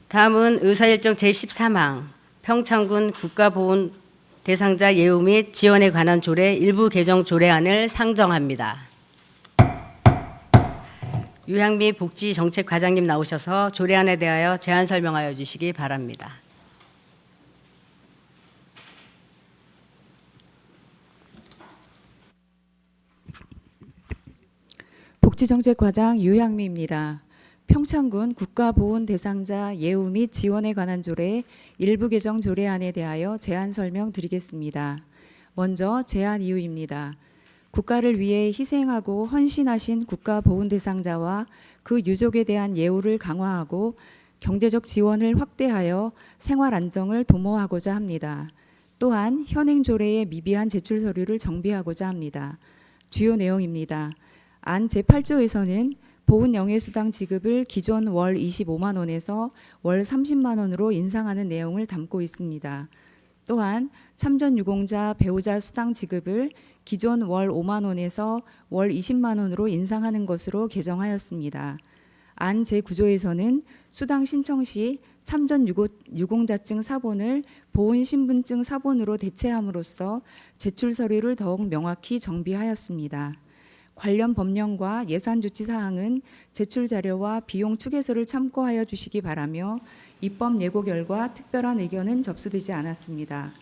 다음은 의사일정 제13항 평창군 국가보훈 대상자 예우 및 지원에 관한 조례 일부 개정 조례안을 상정합니다. 유향미 복지정책과장님 나오셔서 조례안에 대하여 제안 설명하여 주시기 바랍니다. 복지정책과장 유향미입니다. 평창군 국가보훈 대상자 예우 및 지원에 관한 조례 일부 개정 조례안에 대하여 제안 설명드리겠습니다. 먼저 제안 이유입니다. 국가를 위해 희생하고 헌신하신 국가보훈 대상자와 그 유족에 대한 예우를 강화하고 경제적 지원을 확대하여 생활 안정을 도모하고자 합니다. 또한 현행 조례의 미비한 제출 서류를 정비하고자 합니다. 주요 내용입니다. 안 제8조에서는 보훈 영예수당 지급을 기존 월 25만 원에서 월 30만 원으로 인상하는 내용을 담고 있습니다. 또한 참전 유공자 배우자 수당 지급을 기존 월 5만 원에서 월 20만 원으로 인상하는 것으로 개정하였습니다. 안 제9조에서는 수당 신청 시 참전 유공자증 사본을 보훈 신분증 사본으로 대체함으로써 제출 서류를 더욱 명확히 정비하였습니다. 관련 법령과 예산 조치 사항은 제출 자료와 비용 추계서를 참고하여 주시기 바라며 입법 예고 결과 특별한 의견은 접수되지 않았습니다.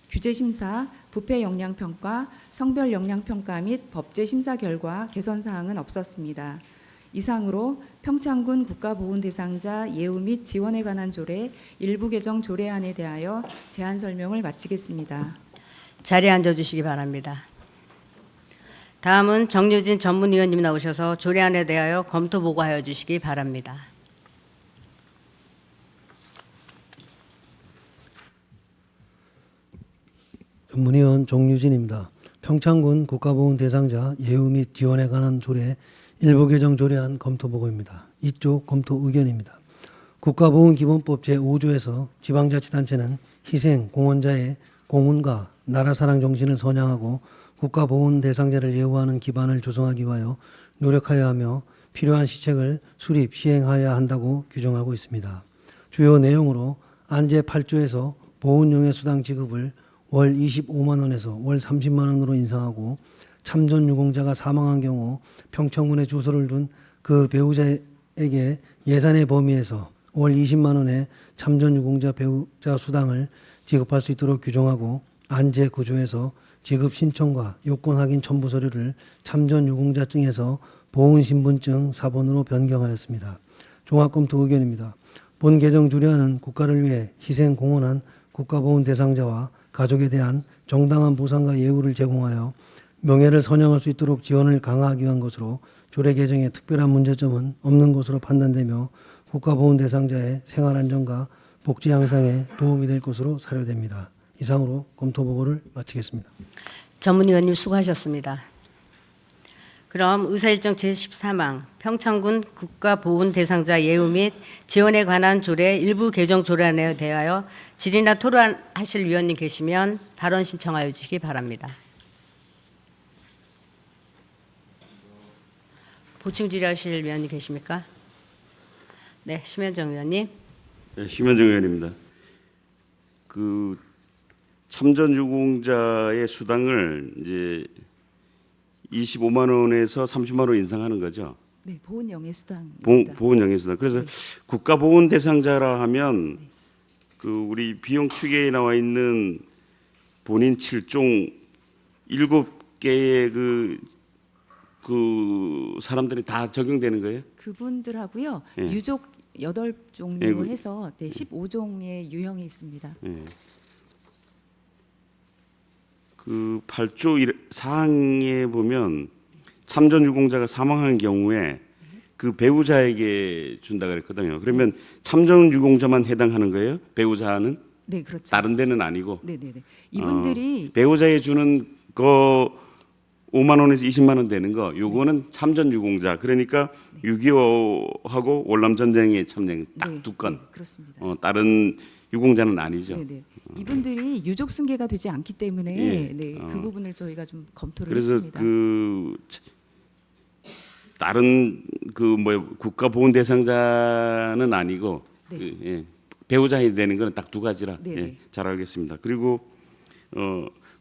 규제 심사, 부패 역량 평가, 성별 역량 평가 및 법제 심사 결과 개선 사항은 없었습니다. 이상으로 평창군 국가보훈 대상자 예우 및 지원에 관한 조례 일부 개정 조례안에 대하여 제안 설명을 마치겠습니다. 자리에 앉아주시기 바랍니다. 다음은 정유진 전문위원님 나오셔서 조례안에 대하여 검토 보고하여 주시기 바랍니다. 전문위원 정유진입니다. 평창군 국가보훈 대상자 예우 및 지원에 관한 조례 일부 개정 조례안 검토 보고입니다. 이쪽 검토 의견입니다. 국가보훈기본법 제5조에서 지방자치단체는 희생 공헌자의 공훈과 나라사랑 정신을 선양하고 국가보훈 대상자를 예우하는 기반을 조성하기 위하여 노력하여야 하며 필요한 시책을 수립 시행하여야 한다고 규정하고 있습니다. 주요 내용으로 안 제8조에서 보훈용의 수당 지급을 월 25만 원에서 월 30만 원으로 인상하고 참전 유공자가 사망한 경우 평창군에 주소를 둔 그 배우자에게 예산의 범위에서 월 20만 원의 참전 유공자 배우자 수당을 지급할 수 있도록 규정하고 안 제9조에서 지급 신청과 요건 확인 첨부 서류를 참전 유공자증에서 보훈 신분증 사본으로 변경하였습니다. 종합 검토 의견입니다. 본 개정 조례안은 국가를 위해 희생 공헌한 국가보훈 대상자와 가족에 대한 정당한 보상과 예우를 제공하여 명예를 선양할 수 있도록 지원을 강화하기 위한 것으로 조례 개정에 특별한 문제점은 없는 것으로 판단되며 국가보훈 대상자의 생활 안정과 복지 향상에 도움이 될 것으로 사료됩니다. 이상으로 검토 보고를 마치겠습니다. 전문위원님 수고하셨습니다. 그럼 의사일정 제14망 평창군 국가보훈 대상자 예우 및 지원에 관한 조례 일부 개정 조례안에 대하여 질의나 토론하실 위원님 계시면 발언 신청하여 주시기 바랍니다. 보충 질의하실 위원님 계십니까? 네, 심현정 위원님. 네, 심현정 의원입니다. 그 참전 유공자의 수당을 이제 25만 원에서 30만 원 인상하는 거죠. 네, 보훈 영예수당. 보훈 영예수당. 그래서 네. 국가보훈 대상자라 하면 그 우리 비용 추계에 나와 있는 본인 7종 7개의 그 사람들이 다 적용되는 거예요? 그분들하고요. 예. 유족 8종류 예, 그- 해서 15종의 유형이 있습니다. 예. 그 8조 사항에 보면 참전 유공자가 사망한 경우에 그 배우자에게 준다 그랬거든요. 그러면 참전 유공자만 해당하는 거예요? 배우자는 네, 그렇죠. 다른 데는 아니고 네, 네, 네. 이분들이 배우자에 주는 거 5만 원에서 20만 원 되는 거 요거는 참전 유공자. 그러니까 6.25하고 월남 전쟁에 참전 딱 네, 두 건. 네, 그렇습니다. 다른 유공자는 아니죠. 네, 네. 이분들이 유족 승계가 되지 않기 때문에 예. 네, 그 부분을 저희가 좀 검토를 그래서 했습니다. 그 다른 그 뭐 국가보훈 대상자는 아니고 네. 그, 예, 배우자에 되는 건 딱 두 가지라 네, 예, 네. 잘 알겠습니다. 그리고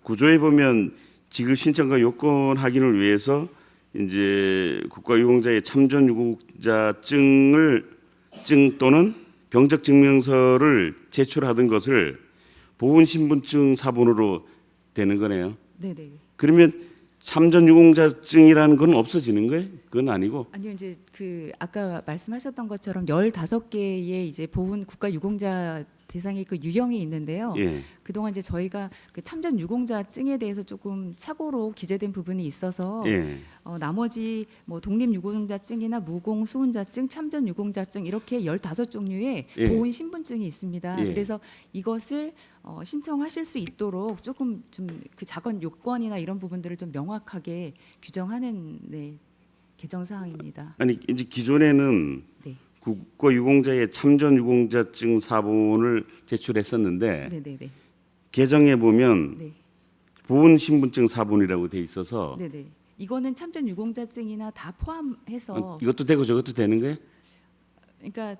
구조에 보면 지급 신청과 요건 확인을 위해서 이제 국가유공자의 참전 유공자증 또는 병적 증명서를 제출하던 것을 보훈 신분증 사본으로 되는 거네요. 네, 네. 그러면 참전 유공자증이라는 건 없어지는 거예요? 그건 아니고. 아니요, 이제 그 아까 말씀하셨던 것처럼 15개의 이제 보훈 국가 유공자 대상의 그 유형이 있는데요. 예. 그동안 이제 저희가 그 참전 유공자증에 대해서 조금 착오로 기재된 부분이 있어서 예. 나머지 뭐 독립 유공자증이나 무공 수훈자증, 참전 유공자증 이렇게 15종류의 예. 보훈 신분증이 있습니다. 예. 그래서 이것을 신청하실 수 있도록 조금 좀 그 작은 요건이나 이런 부분들을 좀 명확하게 규정하는 개정 사항입니다. 아니 이제 기존에는 네. 국가 유공자의 참전 유공자증 사본을 제출했었는데 네, 네, 네. 개정해 보면 네. 보훈 신분증 사본이라고 돼 있어서 네, 네. 이거는 참전 유공자증이나 다 포함해서 이것도 되고 저것도 되는 거예요? 그러니까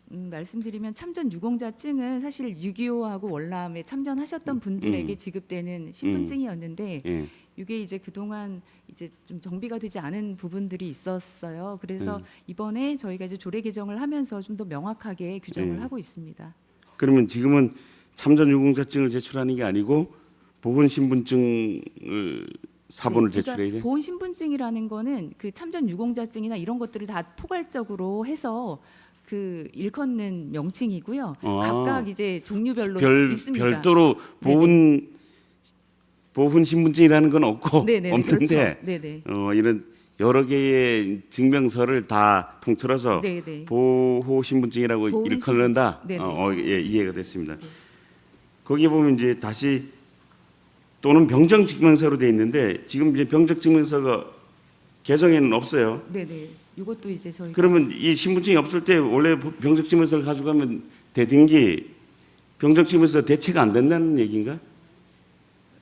말씀드리면 참전 유공자증은 사실 6.25하고 월남에 참전하셨던 분들에게 지급되는 신분증이었는데 예. 이게 이제 그동안 이제 좀 정비가 되지 않은 부분들이 있었어요. 그래서 이번에 저희가 이제 조례 개정을 하면서 좀 더 명확하게 규정을 하고 있습니다. 그러면 지금은 참전 유공자증을 제출하는 게 아니고 보훈 신분증을 사본을 제출해야 돼? 그러니까 보훈 신분증이라는 거는 그 참전 유공자증이나 이런 것들을 다 포괄적으로 해서 그 일컫는 명칭이고요. 각각 이제 종류별로 있습니다. 별도로 보훈 신분증이라는 건 없고 네네, 없는데 그렇죠. 네네. 이런 여러 개의 증명서를 다 통틀어서 네네. 보호 신분증이라고 보훈 일컫는다. 신분증. 네네. 예, 이해가 됐습니다. 거기에 보면 이제 다시 또는 병적 증명서로 돼 있는데 지금 이제 병적 증명서가 개정에는 없어요. 네네. 이것도 이제 저희 그러면 이 신분증이 없을 때 원래 병적 증명서를 가져가면 되든지 병적 증명서 대체가 안 된다는 얘기인가?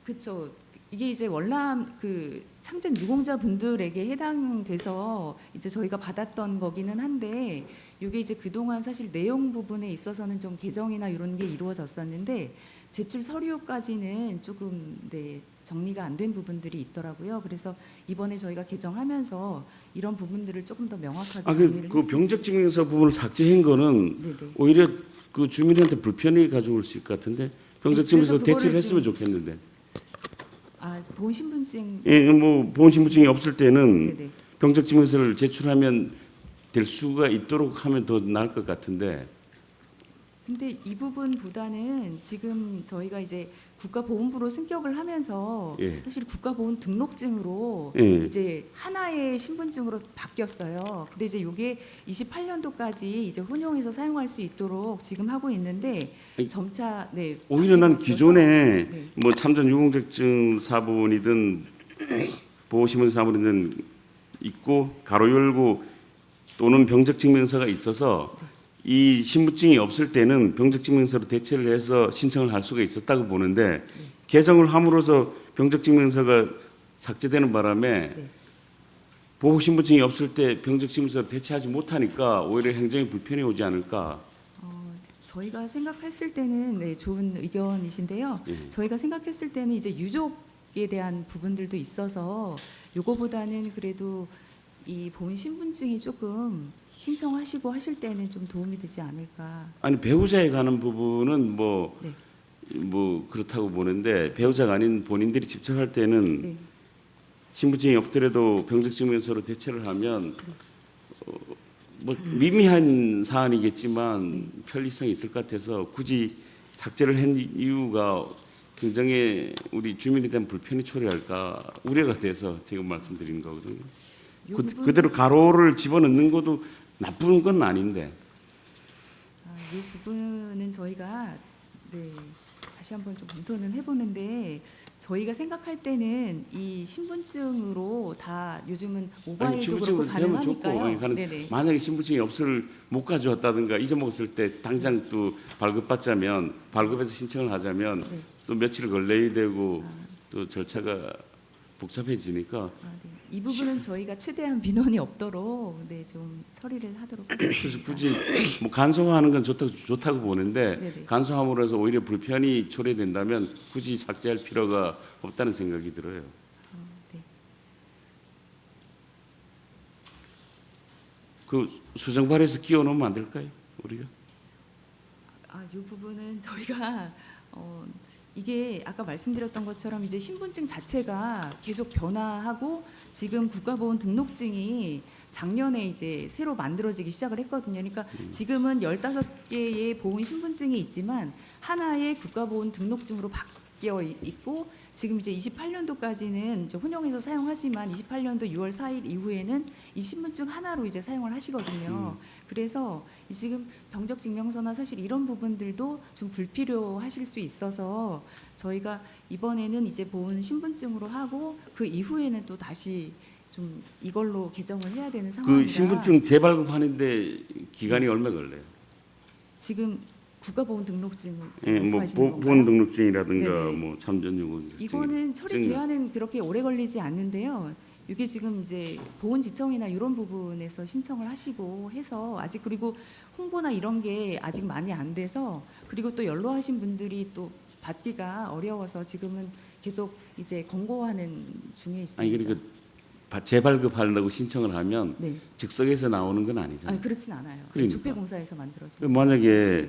그렇죠. 이게 이제 월남 그 참전 유공자 분들에게 해당돼서 이제 저희가 받았던 거기는 한데 이게 이제 그동안 사실 내용 부분에 있어서는 좀 개정이나 이런 게 이루어졌었는데 제출 서류까지는 조금 정리가 안 된 부분들이 있더라고요. 그래서 이번에 저희가 개정하면서 이런 부분들을 조금 더 명확하게 정리를 그 병적 증명서 부분을 삭제한 거는 네네. 오히려 그 주민한테 불편이 가져올 수 있을 것 같은데 병적 증명서 그래서 그거를 대체를 했으면 지금- 좋겠는데. 보훈 신분증 예, 뭐 보훈 신분증이 없을 때는 네네. 병적 증명서를 제출하면 될 수가 있도록 하면 더 나을 것 같은데. 근데 이 부분보다는 지금 저희가 이제 국가보훈부로 승격을 하면서 예. 사실 국가보훈 등록증으로 예. 이제 하나의 신분증으로 바뀌었어요. 근데 이제 이게 28년도까지 이제 혼용해서 사용할 수 있도록 지금 하고 있는데 아니, 점차 오히려 난 바뀌고 있어서 기존에 네. 뭐 참전 유공자증 사본이든 보호신분 사본이든 있고 가로 열고 또는 병적 증명서가 있어서 이 신분증이 없을 때는 병적 증명서로 대체를 해서 신청을 할 수가 있었다고 보는데 개정을 함으로써 병적 증명서가 삭제되는 바람에 네. 보호 신분증이 없을 때 병적 증명서를 대체하지 못하니까 오히려 행정에 불편이 오지 않을까. 저희가 생각했을 때는 좋은 의견이신데요. 예. 저희가 생각했을 때는 이제 유족에 대한 부분들도 있어서 요거보다는 그래도 이 보훈 신분증이 조금 신청하시고 하실 때는 좀 도움이 되지 않을까. 아니 배우자에 관한 부분은 네. 뭐 그렇다고 보는데 배우자가 아닌 본인들이 직접 할 때는 네. 신분증이 없더라도 병적 증명서로 대체를 하면 뭐 미미한 사안이겠지만 편리성이 있을 것 같아서 굳이 삭제를 한 이유가 굉장히 우리 주민에 대한 불편이 초래할까 우려가 돼서 지금 말씀드린 거거든요. 요 부분- 그대로 가로를 집어넣는 것도 나쁜 건 아닌데. 이 부분은 저희가 다시 한번 좀 검토는 해보는데 저희가 생각할 때는 이 신분증으로 다 요즘은 모바일도 그렇고 가능하니까요. 네네. 만약에 신분증이 못 가져왔다든가 잊어먹었을 때 당장 또 발급받자면 발급해서 신청을 하자면 네. 또 며칠 걸려야 되고 또 절차가 복잡해지니까 이 부분은 저희가 최대한 민원이 없도록 좀 처리를 하도록 하겠습니다. 그래서 굳이 뭐 간소화하는 건 좋다고 보는데 네네. 간소함으로 해서 오히려 불편이 초래된다면 굳이 삭제할 필요가 없다는 생각이 들어요. 네. 그 수정발에서 끼워 넣으면 안 될까요? 우리가? 이 부분은 저희가 이게 아까 말씀드렸던 것처럼 이제 신분증 자체가 계속 변화하고 지금 국가보훈 등록증이 작년에 이제 새로 만들어지기 시작을 했거든요. 그러니까 지금은 15개의 보훈 신분증이 있지만 하나의 국가보훈 등록증으로 바뀌어 있고 지금 이제 28년도까지는 이제 혼용해서 사용하지만 28년도 6월 4일 이후에는 이 신분증 하나로 이제 사용을 하시거든요. 그래서 지금 병적 증명서나 사실 이런 부분들도 좀 불필요하실 수 있어서 저희가 이번에는 이제 보훈 신분증으로 하고 그 이후에는 또 다시 좀 이걸로 개정을 해야 되는 상황이라 그 신분증 재발급하는데 기간이 얼마 걸려요? 지금 국가보훈 등록증을 예, 뭐 말씀하시는 건가요? 보훈 등록증이라든가 네네. 뭐 참전유공 이거는 처리 기한은 그렇게 오래 걸리지 않는데요. 이게 지금 이제 보훈지청이나 이런 부분에서 신청을 하시고 해서 아직 그리고 홍보나 이런 게 아직 많이 안 돼서 그리고 또 연로하신 분들이 또 받기가 어려워서 지금은 계속 이제 권고하는 중에 있습니다. 아니 그러니까 재발급하려고 신청을 하면 네. 즉석에서 나오는 건 아니잖아요. 아니 그렇진 않아요. 그러니까. 조폐공사에서 만들어진. 그 만약에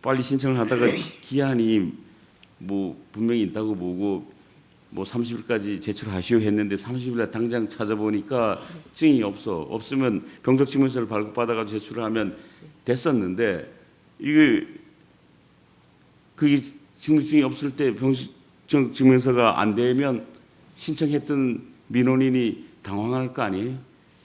빨리 신청을 하다가 기한이 뭐 분명히 있다고 보고 뭐 30일까지 제출하시오 했는데 30일날 당장 찾아보니까 증이 없으면 병적 증명서를 발급받아가지고 제출을 하면 됐었는데 이게 그게 증명증이 없을 때 병적 증명서가 안 되면 신청했던 민원인이 당황할 거 아니에요?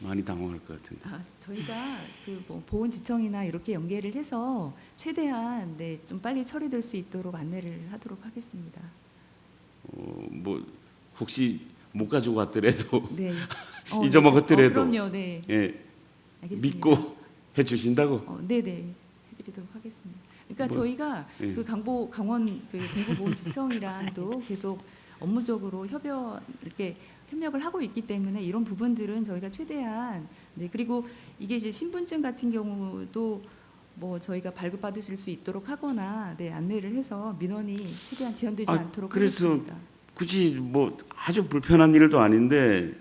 많이 당황할 것 같은데. 저희가 그 뭐 보훈지청이나 이렇게 연계를 해서 최대한 네, 좀 빨리 처리될 수 있도록 안내를 하도록 하겠습니다. 뭐 혹시 못 가지고 왔더라도 네. 잊어먹었더라도 그럼요. 네. 예, 알겠습니다. 믿고 해주신다고? 네네 해드리도록 하겠습니다. 그러니까 뭐, 저희가 예. 그 강원 그 동부보훈지청이랑도 계속 업무적으로 협력을 하고 있기 때문에 이런 부분들은 저희가 최대한 네 그리고 이게 이제 신분증 같은 경우도 뭐 저희가 발급받으실 수 있도록 하거나 네 안내를 해서 민원이 최대한 지연되지 않도록 그래서 하겠습니다. 굳이 뭐 아주 불편한 일도 아닌데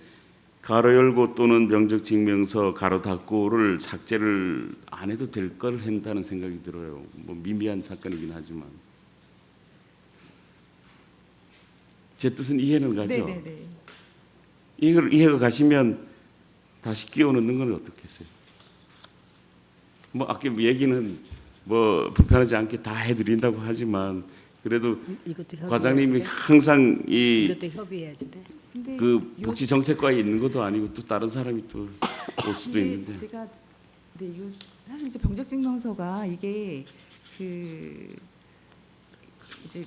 가로 열고 또는 병적 증명서 가로 닫고를 삭제를 안 해도 될 걸 한다는 생각이 들어요. 뭐 미미한 사건이긴 하지만 제 뜻은 이해는 가죠. 네네네. 이걸 이해가 가시면 다시 끼워 넣는 건 어떻겠어요? 뭐 아까 얘기는 뭐 불편하지 않게 다 해드린다고 하지만 그래도 이것도 과장님이 항상 이 이것도 협의해야지 돼. 근데 그 요- 복지정책과에 있는 것도 아니고 또 다른 사람이 또 올 수도 근데 있는데 제가 사실 이제 병적증명서가 이게 이제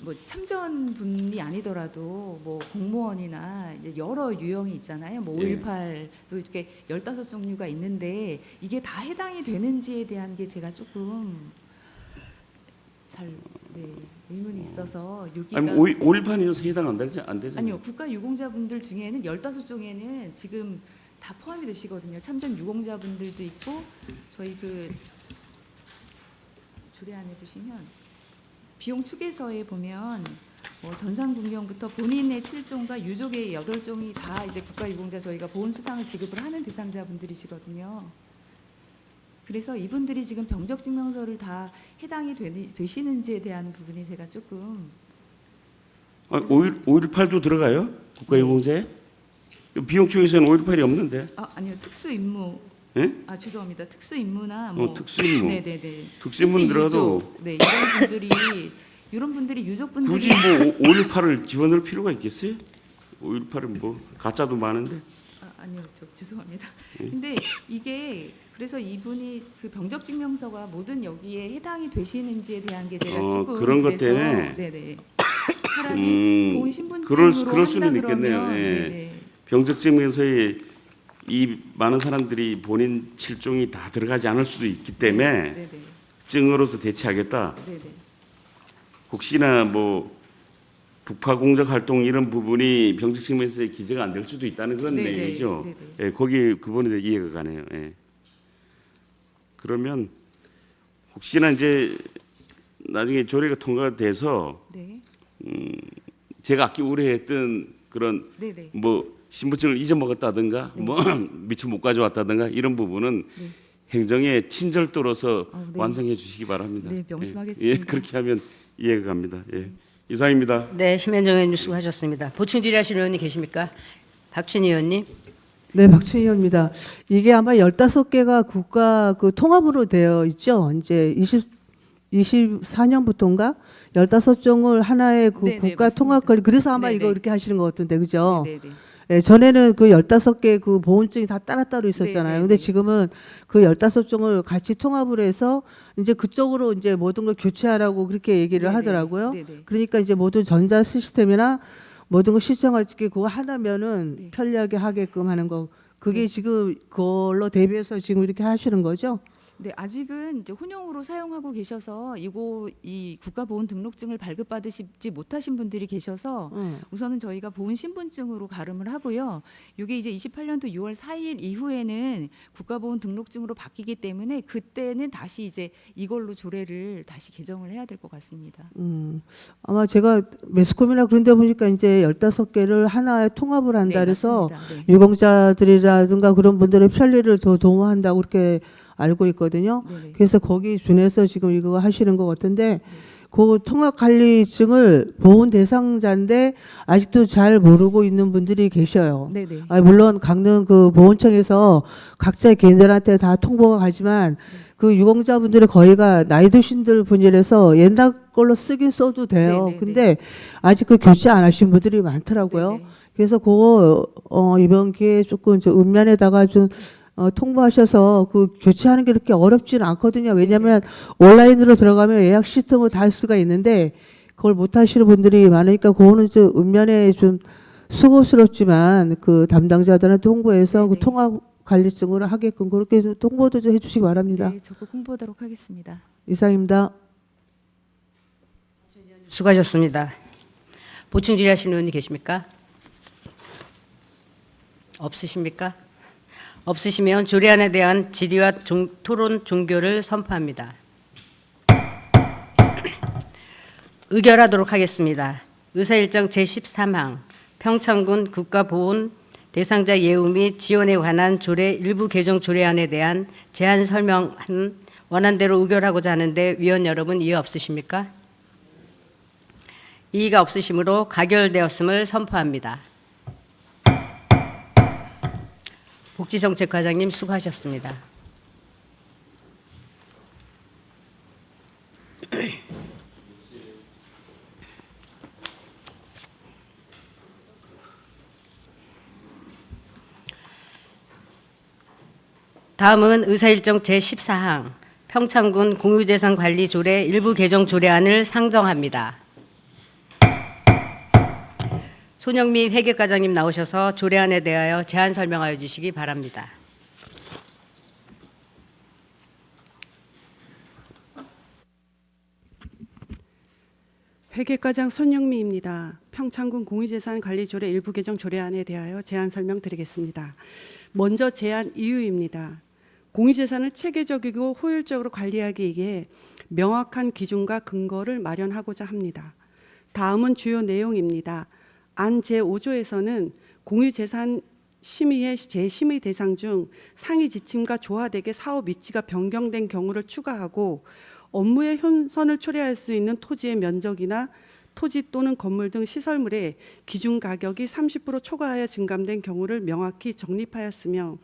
뭐 참전분이 아니더라도 뭐 공무원이나 이제 여러 유형이 있잖아요. 뭐 예. 5.18도 이렇게 15종류가 있는데 이게 다 해당이 되는지에 대한 게 제가 조금 잘 의문이 있어서 여기가 아니 5.18이어서 해당 안 되잖아요. 아니요. 국가 유공자분들 중에는 15종에는 지금 다 포함이 되시거든요. 참전 유공자분들도 있고 저희 그 조례안에 보시면 비용 추계서에 보면 전상군경부터 본인의 7종과 유족의 8종이 다 이제 국가 유공자 저희가 보훈 수당을 지급을 하는 대상자분들이시거든요. 그래서 이분들이 지금 병적 증명서를 다 해당이 되시는지에 대한 부분이 제가 조금 5.18도 들어가요? 국가유공자에? 비용 추에서는 5.18이 없는데. 아니요. 특수 임무. 예? 죄송합니다. 특수 임무나 뭐 특수임무. 네네네. 특수임무는 들어가도 유족, 네, 이런 분들이 유족분들이 굳이 뭐 5.18을 집어넣을 필요가 있겠어요? 5.18은 뭐 가짜도 많은데. 아니요. 죄송합니다. 근데 이게 그래서 이분이 그 병적 증명서가 모든 여기에 해당이 되시는지에 대한 게 제가 조금 그런 것 그래서 때문에? 네네. 차라리 보훈 신분증으로 그럴 수는 한다 있겠네요. 그러면 예. 네네. 병적 증명서에 이 많은 사람들이 본인 7종이 다 들어가지 않을 수도 있기 때문에 네네. 증으로서 대체하겠다. 네네. 혹시나 뭐 북파 공적 활동 이런 부분이 병적 증명서에 기재가 안 될 수도 있다는 그런 네네. 내용이죠. 네네. 예, 거기 그 부분에 대해 이해가 가네요. 예. 그러면 혹시나 이제 나중에 조례가 통과돼서 네. 제가 아까 우려했던 그런 네네. 뭐 신분증을 잊어먹었다든가 네. 뭐 미처 못 가져왔다든가 이런 부분은 네. 행정의 친절도로서 네. 완성해 주시기 바랍니다. 네, 예, 명심하겠습니다. 예, 그렇게 하면 이해가 갑니다. 예. 이상입니다. 네, 심현정 의원님 수고하셨습니다. 보충 질의하실 의원님 계십니까? 박춘희 의원님. 네, 박춘희 의원입니다. 이게 아마 15개가 국가 그 통합으로 되어 있죠. 이제 24년부터인가 15종을 하나의 그 네, 네, 국가 맞습니다. 통합 관리. 그래서 아마 네, 이거 네. 이렇게 하시는 것 같은데, 그죠? 네, 네. 예, 전에는 그 15개 그 보훈증이 다 따로따로 있었잖아요. 네, 네, 근데 네. 지금은 그 15종을 같이 통합을 해서 이제 그쪽으로 이제 모든 걸 교체하라고 그렇게 얘기를 네, 네. 하더라고요. 네, 네. 그러니까 이제 모든 전자 시스템이나 모든 걸 시청할 때 그거 하나면은 네. 편리하게 하게끔 하는 거. 그게 네. 지금 그걸로 대비해서 지금 이렇게 하시는 거죠? 네, 아직은 이제 혼용으로 사용하고 계셔서 이 국가보훈 등록증을 발급받으시지 못하신 분들이 계셔서 우선은 저희가 보훈 신분증으로 가름을 하고요. 이게 이제 28년도 6월 4일 이후에는 국가보훈 등록증으로 바뀌기 때문에 그때는 다시 이제 이걸로 조례를 다시 개정을 해야 될 것 같습니다. 아마 제가 매스컴이나 그런 데 보니까 이제 15개를 하나에 통합을 한다 네, 그래서 맞습니다. 네. 유공자들이라든가 그런 분들의 편리를 더 도모한다고 그렇게 알고 있거든요. 네네. 그래서 거기 준해서 지금 이거 하시는 것 같은데 그 통합관리증을 보훈 대상자인데 아직도 잘 모르고 있는 분들이 계셔요. 네네. 물론 강릉 그 보훈청에서 각자 개인들한테 다 통보가 가지만 그 유공자분들의 거의가 나이 드신 분이라서 옛날 걸로 쓰긴 써도 돼요. 네네네. 근데 아직 그 교체 안 하신 분들이 많더라고요. 네네. 그래서 그거 이번 기회에 조금 저 읍면에다가 좀 통보하셔서 그 교체하는 게 그렇게 어렵지는 않거든요. 왜냐하면 온라인으로 들어가면 예약 시스템을 다 할 수가 있는데 그걸 못 하시는 분들이 많으니까 그거는 좀 읍면에 좀 수고스럽지만 그 담당자들한테 홍보해서 그 네네. 통합 관리증으로 하게끔 그렇게 좀 통보도 좀 해주시기 바랍니다. 네, 적극 홍보하도록 하겠습니다. 이상입니다. 수고하셨습니다. 보충 질의하시는 의원님 계십니까? 없으십니까? 없으시면 조례안에 대한 질의와 토론 종결을 선포합니다. 의결하도록 하겠습니다. 의사일정 제13항 평창군 국가보훈 대상자 예우 및 지원에 관한 조례 일부 개정 조례안에 대한 제안 설명한 원안대로 의결하고자 하는데 위원 여러분 이의 없으십니까? 이의가 없으시므로 가결되었음을 선포합니다. 복지정책과장님 수고하셨습니다. 다음은 의사일정 제14항 평창군 공유재산관리조례 일부 개정 조례안을 상정합니다. 손영미 회계과장님 나오셔서 조례안에 대하여 제안 설명하여 주시기 바랍니다. 회계과장 손영미입니다. 평창군 공유재산관리조례 일부 개정 조례안에 대하여 제안 설명드리겠습니다. 먼저 제안 이유입니다. 공유재산을 체계적이고 효율적으로 관리하기 위해 명확한 기준과 근거를 마련하고자 합니다. 다음은 주요 내용입니다. 안 제5조에서는 공유재산 심의의 재심의 대상 중 상위 지침과 조화되게 사업 위치가 변경된 경우를 추가하고 업무의 혼선을 초래할 수 있는 토지의 면적이나 토지 또는 건물 등 시설물의 기준 가격이 30% 초과하여 증감된 경우를 명확히 정립하였으며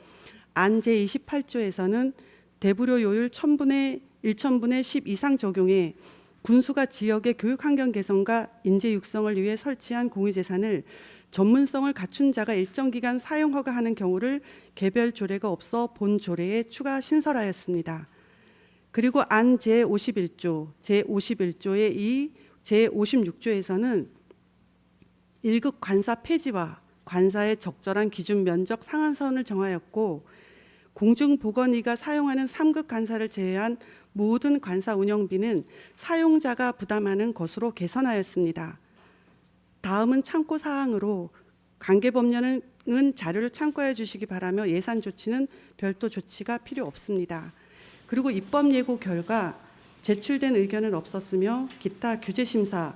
안 제28조에서는 대부료 요율 1,000분의 10 이상 적용해 군수가 지역의 교육 환경 개선과 인재 육성을 위해 설치한 공유재산을 전문성을 갖춘 자가 일정 기간 사용 허가하는 경우를 개별 조례가 없어 본 조례에 추가 신설하였습니다. 그리고 안 제51조, 제51조의 이 제56조에서는 1급 관사 폐지와 관사의 적절한 기준 면적 상한선을 정하였고 공중보건의가 사용하는 3급 관사를 제외한 모든 관사 운영비는 사용자가 부담하는 것으로 개선하였습니다. 다음은 참고 사항으로 관계법령은 자료를 참고해 주시기 바라며 예산 조치는 별도 조치가 필요 없습니다. 그리고 입법 예고 결과 제출된 의견은 없었으며 기타 규제심사,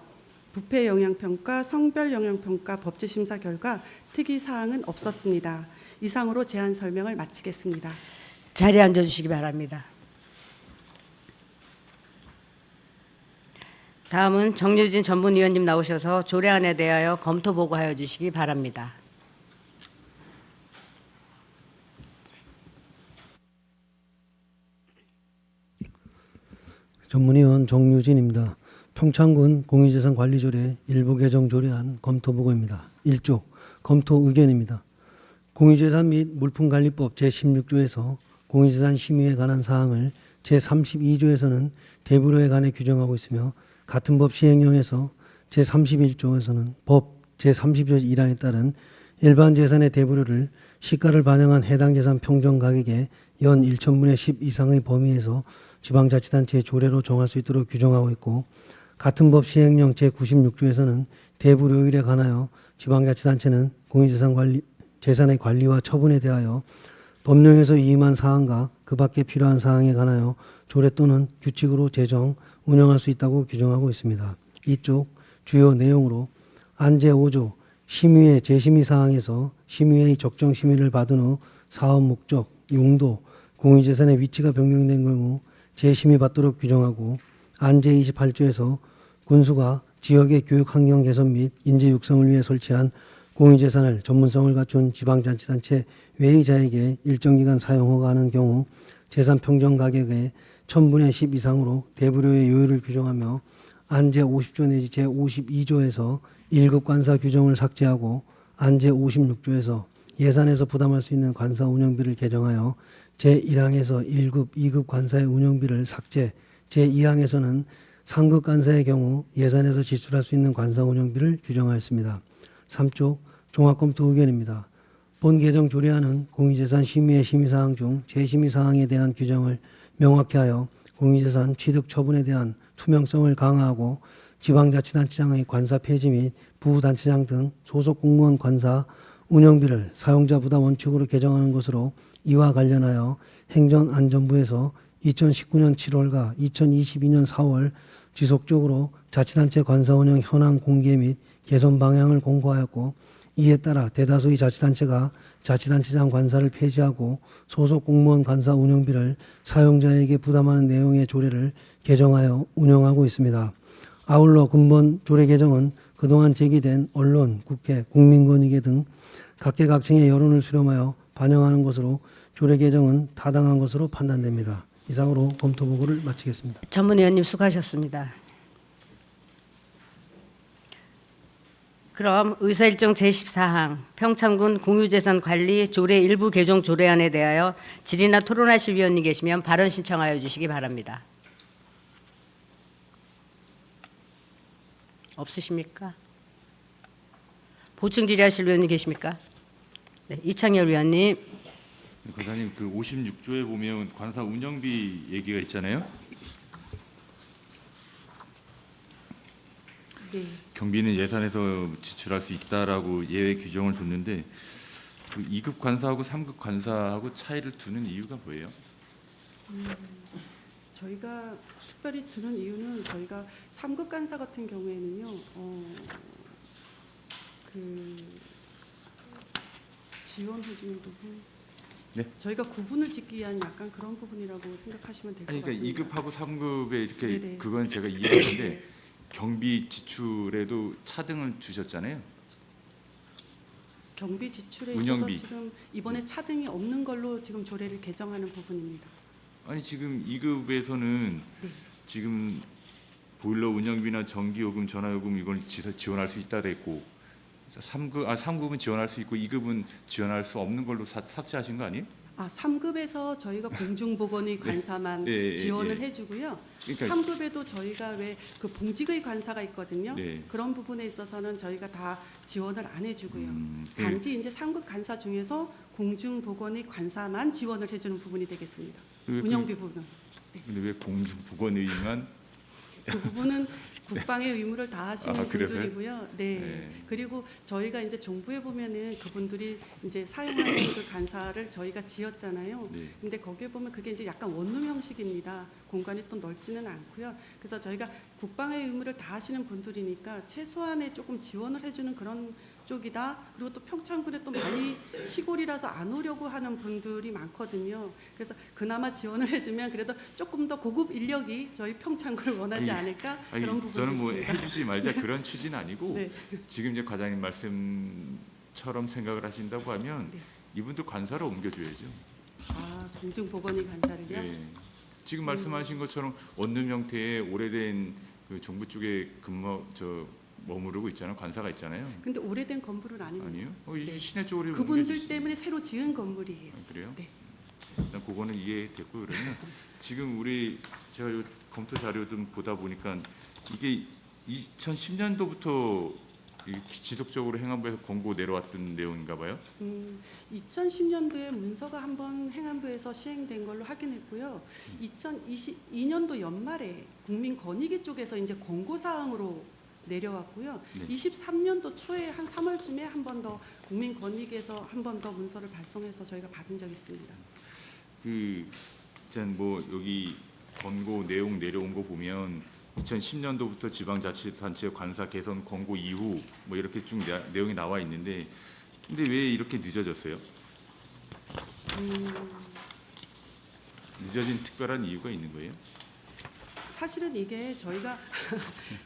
부패 영향평가, 성별 영향평가, 법제심사 결과 특이사항은 없었습니다. 이상으로 제안 설명을 마치겠습니다. 자리에 앉아주시기 바랍니다. 다음은 정유진 전문위원님 나오셔서 조례안에 대하여 검토 보고하여 주시기 바랍니다. 전문위원 정유진입니다. 평창군 공유재산관리조례 일부 개정 조례안 검토 보고입니다. 1조 검토 의견입니다. 공유재산 및 물품관리법 제16조에서 공유재산 심의에 관한 사항을 제32조에서는 대부료에 관해 규정하고 있으며 같은 법 시행령에서 제31조에서는 법 제30조 1항에 따른 일반 재산의 대부료를 시가를 반영한 해당 재산 평정 가격의 연 1,000분의 10 이상의 범위에서 지방자치단체의 조례로 정할 수 있도록 규정하고 있고, 같은 법 시행령 제96조에서는 대부료율에 관하여 지방자치단체는 재산의 관리와 처분에 대하여 법령에서 위임한 사항과 그 밖에 필요한 사항에 관하여 조례 또는 규칙으로 제정, 운영할 수 있다고 규정하고 있습니다. 이쪽 주요 내용으로 안제 5조 심의의 재심의 사항에서 심의의 적정 심의를 받은 후 사업 목적, 용도, 공유재산의 위치가 변경된 경우 재심의 받도록 규정하고, 안제 28조에서 군수가 지역의 교육 환경 개선 및 인재 육성을 위해 설치한 공유재산을 전문성을 갖춘 지방자치단체 외의자에게 일정 기간 사용 허가하는 경우 재산 평정 가격의 1,000분의 10 이상으로 대부료의 요율을 규정하며, 안제 50조 내지 제52조에서 1급 관사 규정을 삭제하고, 안제 56조에서 예산에서 부담할 수 있는 관사 운영비를 개정하여 제1항에서 1급, 2급 관사의 운영비를 삭제, 제2항에서는 상급 관사의 경우 예산에서 지출할 수 있는 관사 운영비를 규정하였습니다. 3조 종합검토 의견입니다. 본 개정 조례안은 공유재산 심의의 심의사항 중 재심의사항에 대한 규정을 명확히 하여 공유재산 취득 처분에 대한 투명성을 강화하고, 지방자치단체장의 관사 폐지 및 부단체장 등 소속 공무원 관사 운영비를 사용자 부담 원칙으로 개정하는 것으로, 이와 관련하여 행정안전부에서 2019년 7월과 2022년 4월 지속적으로 자치단체 관사 운영 현황 공개 및 개선 방향을 공고하였고, 이에 따라 대다수의 자치단체가 자치단체장 관사를 폐지하고 소속 공무원 관사 운영비를 사용자에게 부담하는 내용의 조례를 개정하여 운영하고 있습니다. 아울러 근본 조례 개정은 그동안 제기된 언론, 국회, 국민권익위 등 각계각층의 여론을 수렴하여 반영하는 것으로 조례 개정은 타당한 것으로 판단됩니다. 이상으로 검토 보고를 마치겠습니다. 전문위원님 수고하셨습니다. 그럼 의사일정 제14항 평창군 공유재산 관리 조례 일부 개정 조례안에 대하여 질의나 토론하실 위원님 계시면 발언 신청하여 주시기 바랍니다. 없으십니까? 보충 질의하실 위원님 계십니까? 네, 이창열 위원님. 권사님, 그 56조에 보면 관사 운영비 얘기가 있잖아요. 네. 경비는 예산에서 지출할 수 있다라고 예외 규정을 뒀는데, 그 2급 관사하고 3급 관사하고 차이를 두는 이유가 뭐예요? 저희가 특별히 두는 이유는 저희가 3급 간사 같은 경우에는요, 그 지원해주는 부분, 네? 저희가 구분을 짓기 위한 약간 그런 부분이라고 생각하시면 될 것 아니, 같습니다. 그러니까 2급하고 3급에 이렇게 네네. 그건 제가 이해하는데 경비 지출에도 차등을 주셨잖아요. 경비 지출에 운영비. 있어서 지금 이번에 차등이 없는 걸로 지금 조례를 개정하는 부분입니다. 아니, 지금 2급에서는 네. 지금 보일러 운영비나 전기요금, 전화요금 이걸 지원할 수 있다 됐고, 3급은 지원할 수 있고 2급은 지원할 수 없는 걸로 삭제하신 거 아니에요? 3급에서 저희가 공중보건의 관사만 네, 지원을 해주고요. 그러니까 3급에도 저희가 왜 그 봉직의 관사가 있거든요. 네. 그런 부분에 있어서는 저희가 다 지원을 안 해주고요. 네. 단지 이제 3급 관사 중에서 공중보건의 관사만 지원을 해주는 부분이 되겠습니다. 운영비 부분. 근데 왜 공중보건의만? 그 부분은 국방의 의무를 다하시는 그래서요? 분들이고요. 네. 네. 그리고 저희가 이제 정부에 보면은 그분들이 이제 사용하는 그 간사를 저희가 지었잖아요. 네. 근데 거기에 보면 그게 이제 약간 원룸 형식입니다. 공간이 또 넓지는 않고요. 그래서 저희가 국방의 의무를 다하시는 분들이니까 최소한의 조금 지원을 해주는 그런 앞쪽이다. 그리고 또 평창군에 또 많이 시골이라서 안 오려고 하는 분들이 많거든요. 그래서 그나마 지원을 해주면 그래도 조금 더 고급 인력이 저희 평창군을 원하지 않을까 그런 부분이 저는 뭐 있습니다. 해주지 말자 그런 취지는 아니고 네. 지금 이제 과장님 말씀처럼 생각을 하신다고 하면 네. 이분도 관사를 옮겨줘야죠. 아, 공중보건위 관사를요? 네. 지금 말씀하신 것처럼 원룸 형태의 오래된 그 정부 쪽에 머무르고 있잖아요. 관사가 있잖아요. 근데 오래된 건물은 아닙니다. 아니요? 이 네. 시내 쪽으로 그분들 옮겨주시- 때문에 새로 지은 건물이에요. 아, 그래요? 네. 일단 그거는 이해됐고 그러면 지금 우리 제가 요 검토 자료 좀 보다 보니까 이게 2010년도부터 지속적으로 행안부에서 권고 내려왔던 내용인가 봐요. 2010년도에 문서가 한번 행안부에서 시행된 걸로 확인했고요. 2022년도 연말에 국민권익위 쪽에서 이제 권고 사항으로 내려왔고요. 네. 23년도 초에 한 3월쯤에 한 번 더 국민권익위에서 한 번 더 문서를 발송해서 저희가 받은 적이 있습니다. 일단 뭐 여기 권고 내용 내려온 거 보면 2010년도부터 지방자치단체 관사 개선 권고 이후 뭐 이렇게 쭉 내용이 나와 있는데 근데 왜 이렇게 늦어졌어요? 늦어진 특별한 이유가 있는 거예요? 사실은 이게 저희가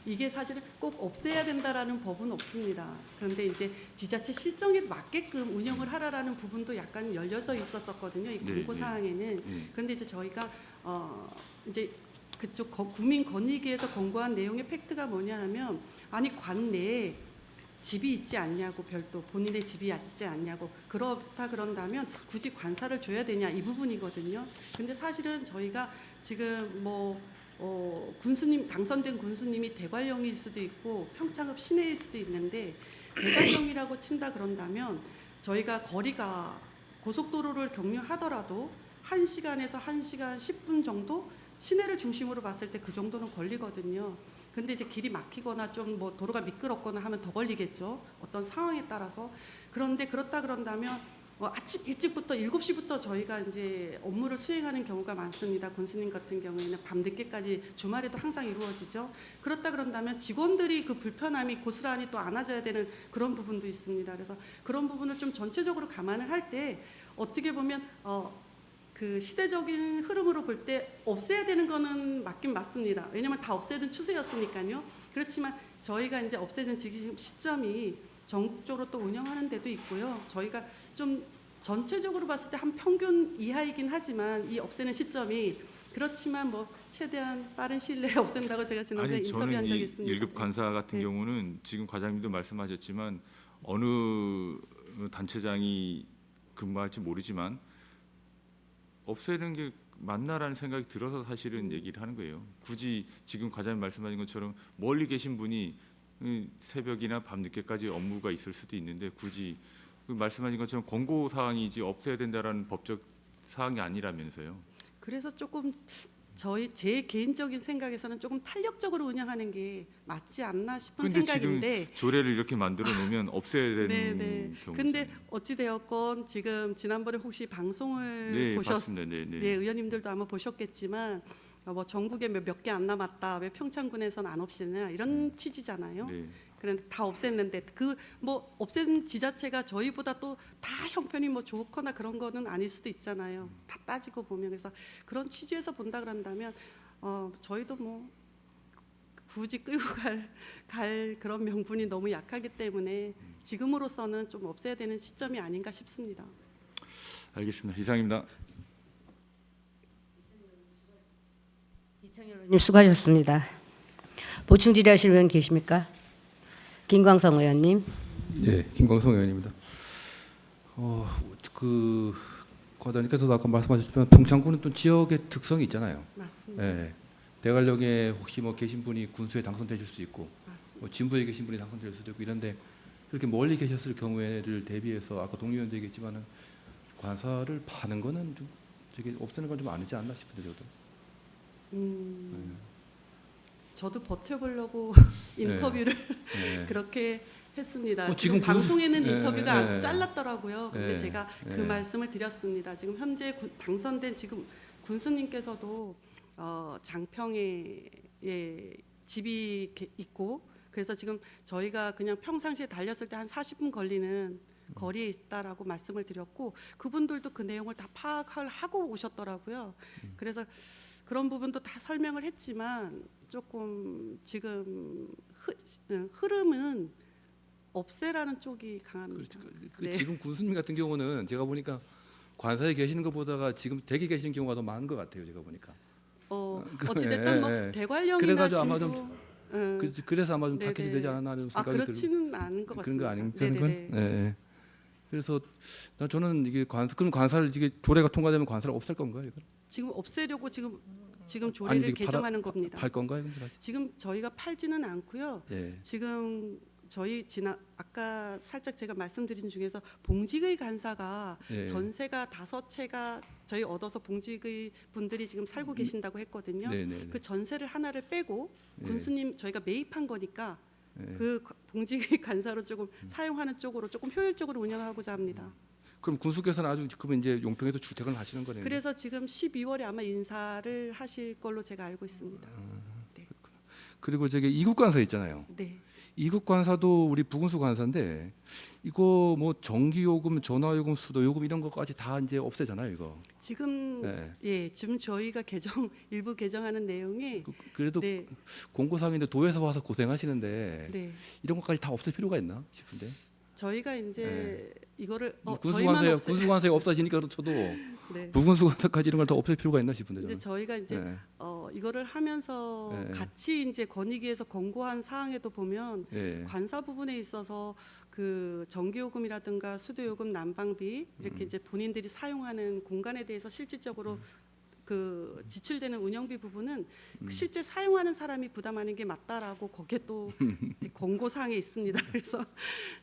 이게 사실은 꼭 없애야 된다라는 법은 없습니다. 그런데 이제 지자체 실정에 맞게끔 운영을 하라라는 부분도 약간 열려져 있었었거든요. 이 네, 권고 네. 사항에는. 네. 그런데 이제 저희가 이제 그쪽 국민권익위에서 권고한 내용의 팩트가 뭐냐 하면 아니 관 내에 집이 있지 않냐고 별도 본인의 집이 있지 않냐고 그렇다 그런다면 굳이 관사를 줘야 되냐 이 부분이거든요. 근데 사실은 저희가 지금 군수님 당선된 군수님이 대관령일 수도 있고 평창읍 시내일 수도 있는데 대관령이라고 친다 그런다면 저희가 거리가 고속도로를 경유하더라도 1시간에서 1시간 10분 정도 시내를 중심으로 봤을 때 그 정도는 걸리거든요. 근데 이제 길이 막히거나 좀 뭐 도로가 미끄럽거나 하면 더 걸리겠죠. 어떤 상황에 따라서. 그런데 그렇다 그런다면 아침 일찍부터 7시부터 저희가 이제 업무를 수행하는 경우가 많습니다. 군수님 같은 경우에는 밤 늦게까지 주말에도 항상 이루어지죠. 그렇다 그런다면 직원들이 그 불편함이 고스란히 또 안아줘야 되는 그런 부분도 있습니다. 그래서 그런 부분을 좀 전체적으로 감안을 할 때 어떻게 보면 그 시대적인 흐름으로 볼 때 없애야 되는 거는 맞긴 맞습니다. 왜냐하면 다 없애던 추세였으니까요. 그렇지만 저희가 이제 없애는 지금 시점이 전국적으로 또 운영하는 데도 있고요. 저희가 좀 전체적으로 봤을 때 한 평균 이하이긴 하지만 이 없애는 시점이 그렇지만 뭐 최대한 빠른 시일 내에 없앤다고 제가 지난번에 아니 인터뷰한 저는 적이 이 있습니다. 1급 관사 같은 네. 경우는 지금 과장님도 말씀하셨지만 어느 단체장이 근무할지 모르지만 없애는 게 맞나라는 생각이 들어서 사실은 얘기를 하는 거예요. 굳이 지금 과장님 말씀하신 것처럼 멀리 계신 분이 새벽이나 밤 늦게까지 업무가 있을 수도 있는데 굳이 그 말씀하신 것처럼 권고 사항이지 없애야 된다라는 법적 사항이 아니라면서요. 그래서 조금 제 개인적인 생각에서는 조금 탄력적으로 운영하는 게 맞지 않나 싶은 근데 생각인데. 지금 조례를 이렇게 만들어 놓으면 없애야 되는 네네. 경우죠. 근데 어찌 되었건 지금 지난번에 혹시 방송을 네, 보셨, 봤습니다. 네, 네. 예, 의원님들도 아마 보셨겠지만 뭐 전국에 몇 개 안 남았다. 왜 평창군에서는 안 없애냐 이런 취지잖아요. 네. 그런데 다 없앴는데 그 뭐 없앤 지자체가 저희보다 또 다 형편이 뭐 좋거나 그런 거는 아닐 수도 있잖아요. 다 따지고 보면 그래서 그런 취지에서 본다 그런다면 저희도 뭐 굳이 끌고 갈 그런 명분이 너무 약하기 때문에 지금으로서는 좀 없애야 되는 시점이 아닌가 싶습니다. 알겠습니다. 이상입니다. 이창열 의원님 수고하셨습니다. 보충 질의하실 의원 계십니까? 김광성 의원님. 예, 김광성 의원입니다. 그 과장님께서도 아까 말씀하셨지만 평창군은 또 지역의 특성이 있잖아요. 맞습니다. 예, 대관령에 혹시 뭐 계신 분이 군수에 당선되실 수 있고, 맞습니다. 뭐 진부에 계신 분이 당선될 수도 있고 이런데 이렇게 멀리 계셨을 경우에를 대비해서 아까 동료위원도 얘기했지만은 관사를 파는 거는 좀 저기 없애는 건 좀 아니지 않나 싶은데 저도. 저도 버텨보려고 인터뷰를 네. 그렇게 했습니다. 지금 지금 방송에는 네, 인터뷰가 네. 잘랐더라고요. 근데 네, 제가 그 네. 말씀을 드렸습니다. 지금 현재 당선된 지금 군수님께서도 장평에 집이 있고 그래서 지금 저희가 그냥 평상시에 달렸을 때 한 40분 걸리는 거리에 있다라고 말씀을 드렸고 그분들도 그 내용을 다 파악을 하고 오셨더라고요. 그래서 그런 부분도 다 설명을 했지만 조금 지금 흐름은 없애라는 쪽이 강합니다. 네. 지금 군수님 같은 경우는 제가 보니까 관사에 계시는 것보다가 지금 댁에 계시는 경우가 더 많은 것 같아요. 제가 보니까. 어찌됐든 뭐 예. 대관령이나 그래가지고 아마 진도 좀 그래서 아마 좀 네네. 타켓이 되지 않았나 하는 생각이 들고. 그렇지는 않은 것 그런 거 같습니다. 아닙니까? 네네네. 그건? 예. 그래서 저는 이게 그럼 관사를 이게 조례가 통과되면 관사를 없앨 건가요? 이거? 지금 없애려고 지금 조례를 이게 개정하는 겁니다. 팔 건가요? 그럼 다시? 지금 저희가 팔지는 않고요. 예. 지금 저희 아까 살짝 제가 말씀드린 중에서 봉직의 간사가 예. 전세가 5채가 저희 얻어서 봉직의 분들이 지금 살고 계신다고 했거든요. 네네. 그 전세를 하나를 빼고 예. 군수님 저희가 매입한 거니까 예. 그 봉직의 간사로 조금 사용하는 쪽으로 조금 효율적으로 운영하고자 합니다. 그럼 군수께서는 아주 그러면 이제 용평에서 주택을 하시는 거네요. 그래서 지금 12월에 아마 인사를 하실 걸로 제가 알고 있습니다. 그리고 저기 이국 관사 있잖아요. 네. 이국 관사도 우리 부군수 관사인데 이거 뭐 전기 요금, 전화 요금, 수도 요금 이런 것까지 다 이제 없애잖아요, 이거. 지금 지금 저희가 일부 개정하는 내용이 그래도 네. 공고사항인데 도에서 와서 고생하시는데 네. 이런 것까지 다 없앨 필요가 있나 싶은데. 저희가 이제 이거를 군수 관사에 없어지니까 저도 네. 부군수 관사까지 이런 걸 다 없앨 필요가 있나 싶은데. 이제 저는. 저희가 이제 네. 이거를 하면서 네. 같이 이제 건의기에서 권고한 사항에도 보면 예. 관사 부분에 있어서 그 전기요금이라든가 수도요금, 난방비 이렇게 이제 본인들이 사용하는 공간에 대해서 실질적으로 그 지출되는 운영비 부분은 실제 사용하는 사람이 부담하는 게 맞다라고 거기에 또 권고 사항이 있습니다. 그래서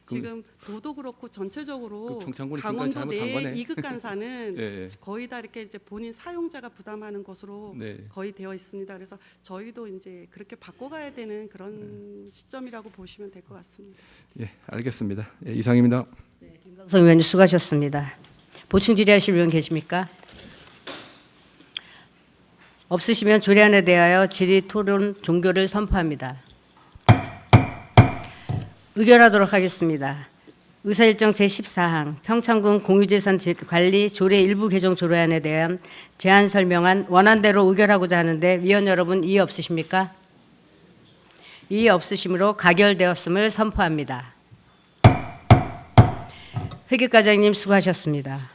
지금 도도 그렇고 전체적으로 그 평창군이 강원도 지금까지 잘못한 내 거네. 이급 간사는 예. 거의 다 이렇게 이제 본인 사용자가 부담하는 것으로 네. 거의 되어 있습니다. 그래서 저희도 이제 그렇게 바꿔가야 되는 그런 시점이라고 보시면 될 것 같습니다. 예, 알겠습니다. 예, 이상입니다. 김광석 의원님 수고하셨습니다. 보충 질의하실 의원 계십니까? 없으시면 조례안에 대하여 질의 토론 종결을 선포합니다. 의결하도록 하겠습니다. 의사일정 제14항 평창군 공유재산 관리 조례 일부 개정 조례안에 대한 제안 설명안 원안대로 의결하고자 하는데 위원 여러분 이의 없으십니까? 이의 없으시므로 가결되었음을 선포합니다. 회계과장님 수고하셨습니다.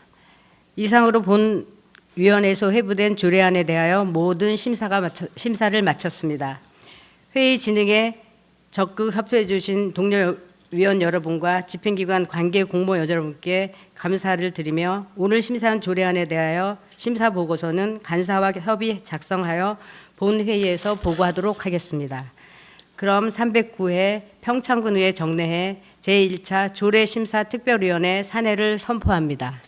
이상으로 본 위원회에서 회부된 조례안에 대하여 모든 심사를 마쳤습니다. 회의 진행에 적극 협조해 주신 동료 위원 여러분과 집행기관 관계 공무원 여러분께 감사를 드리며 오늘 심사한 조례안에 대하여 심사 보고서는 간사와 협의 작성하여 본 회의에서 보고하도록 하겠습니다. 그럼 309회 평창군의회 정례회 제1차 조례심사특별위원회 산회를 선포합니다.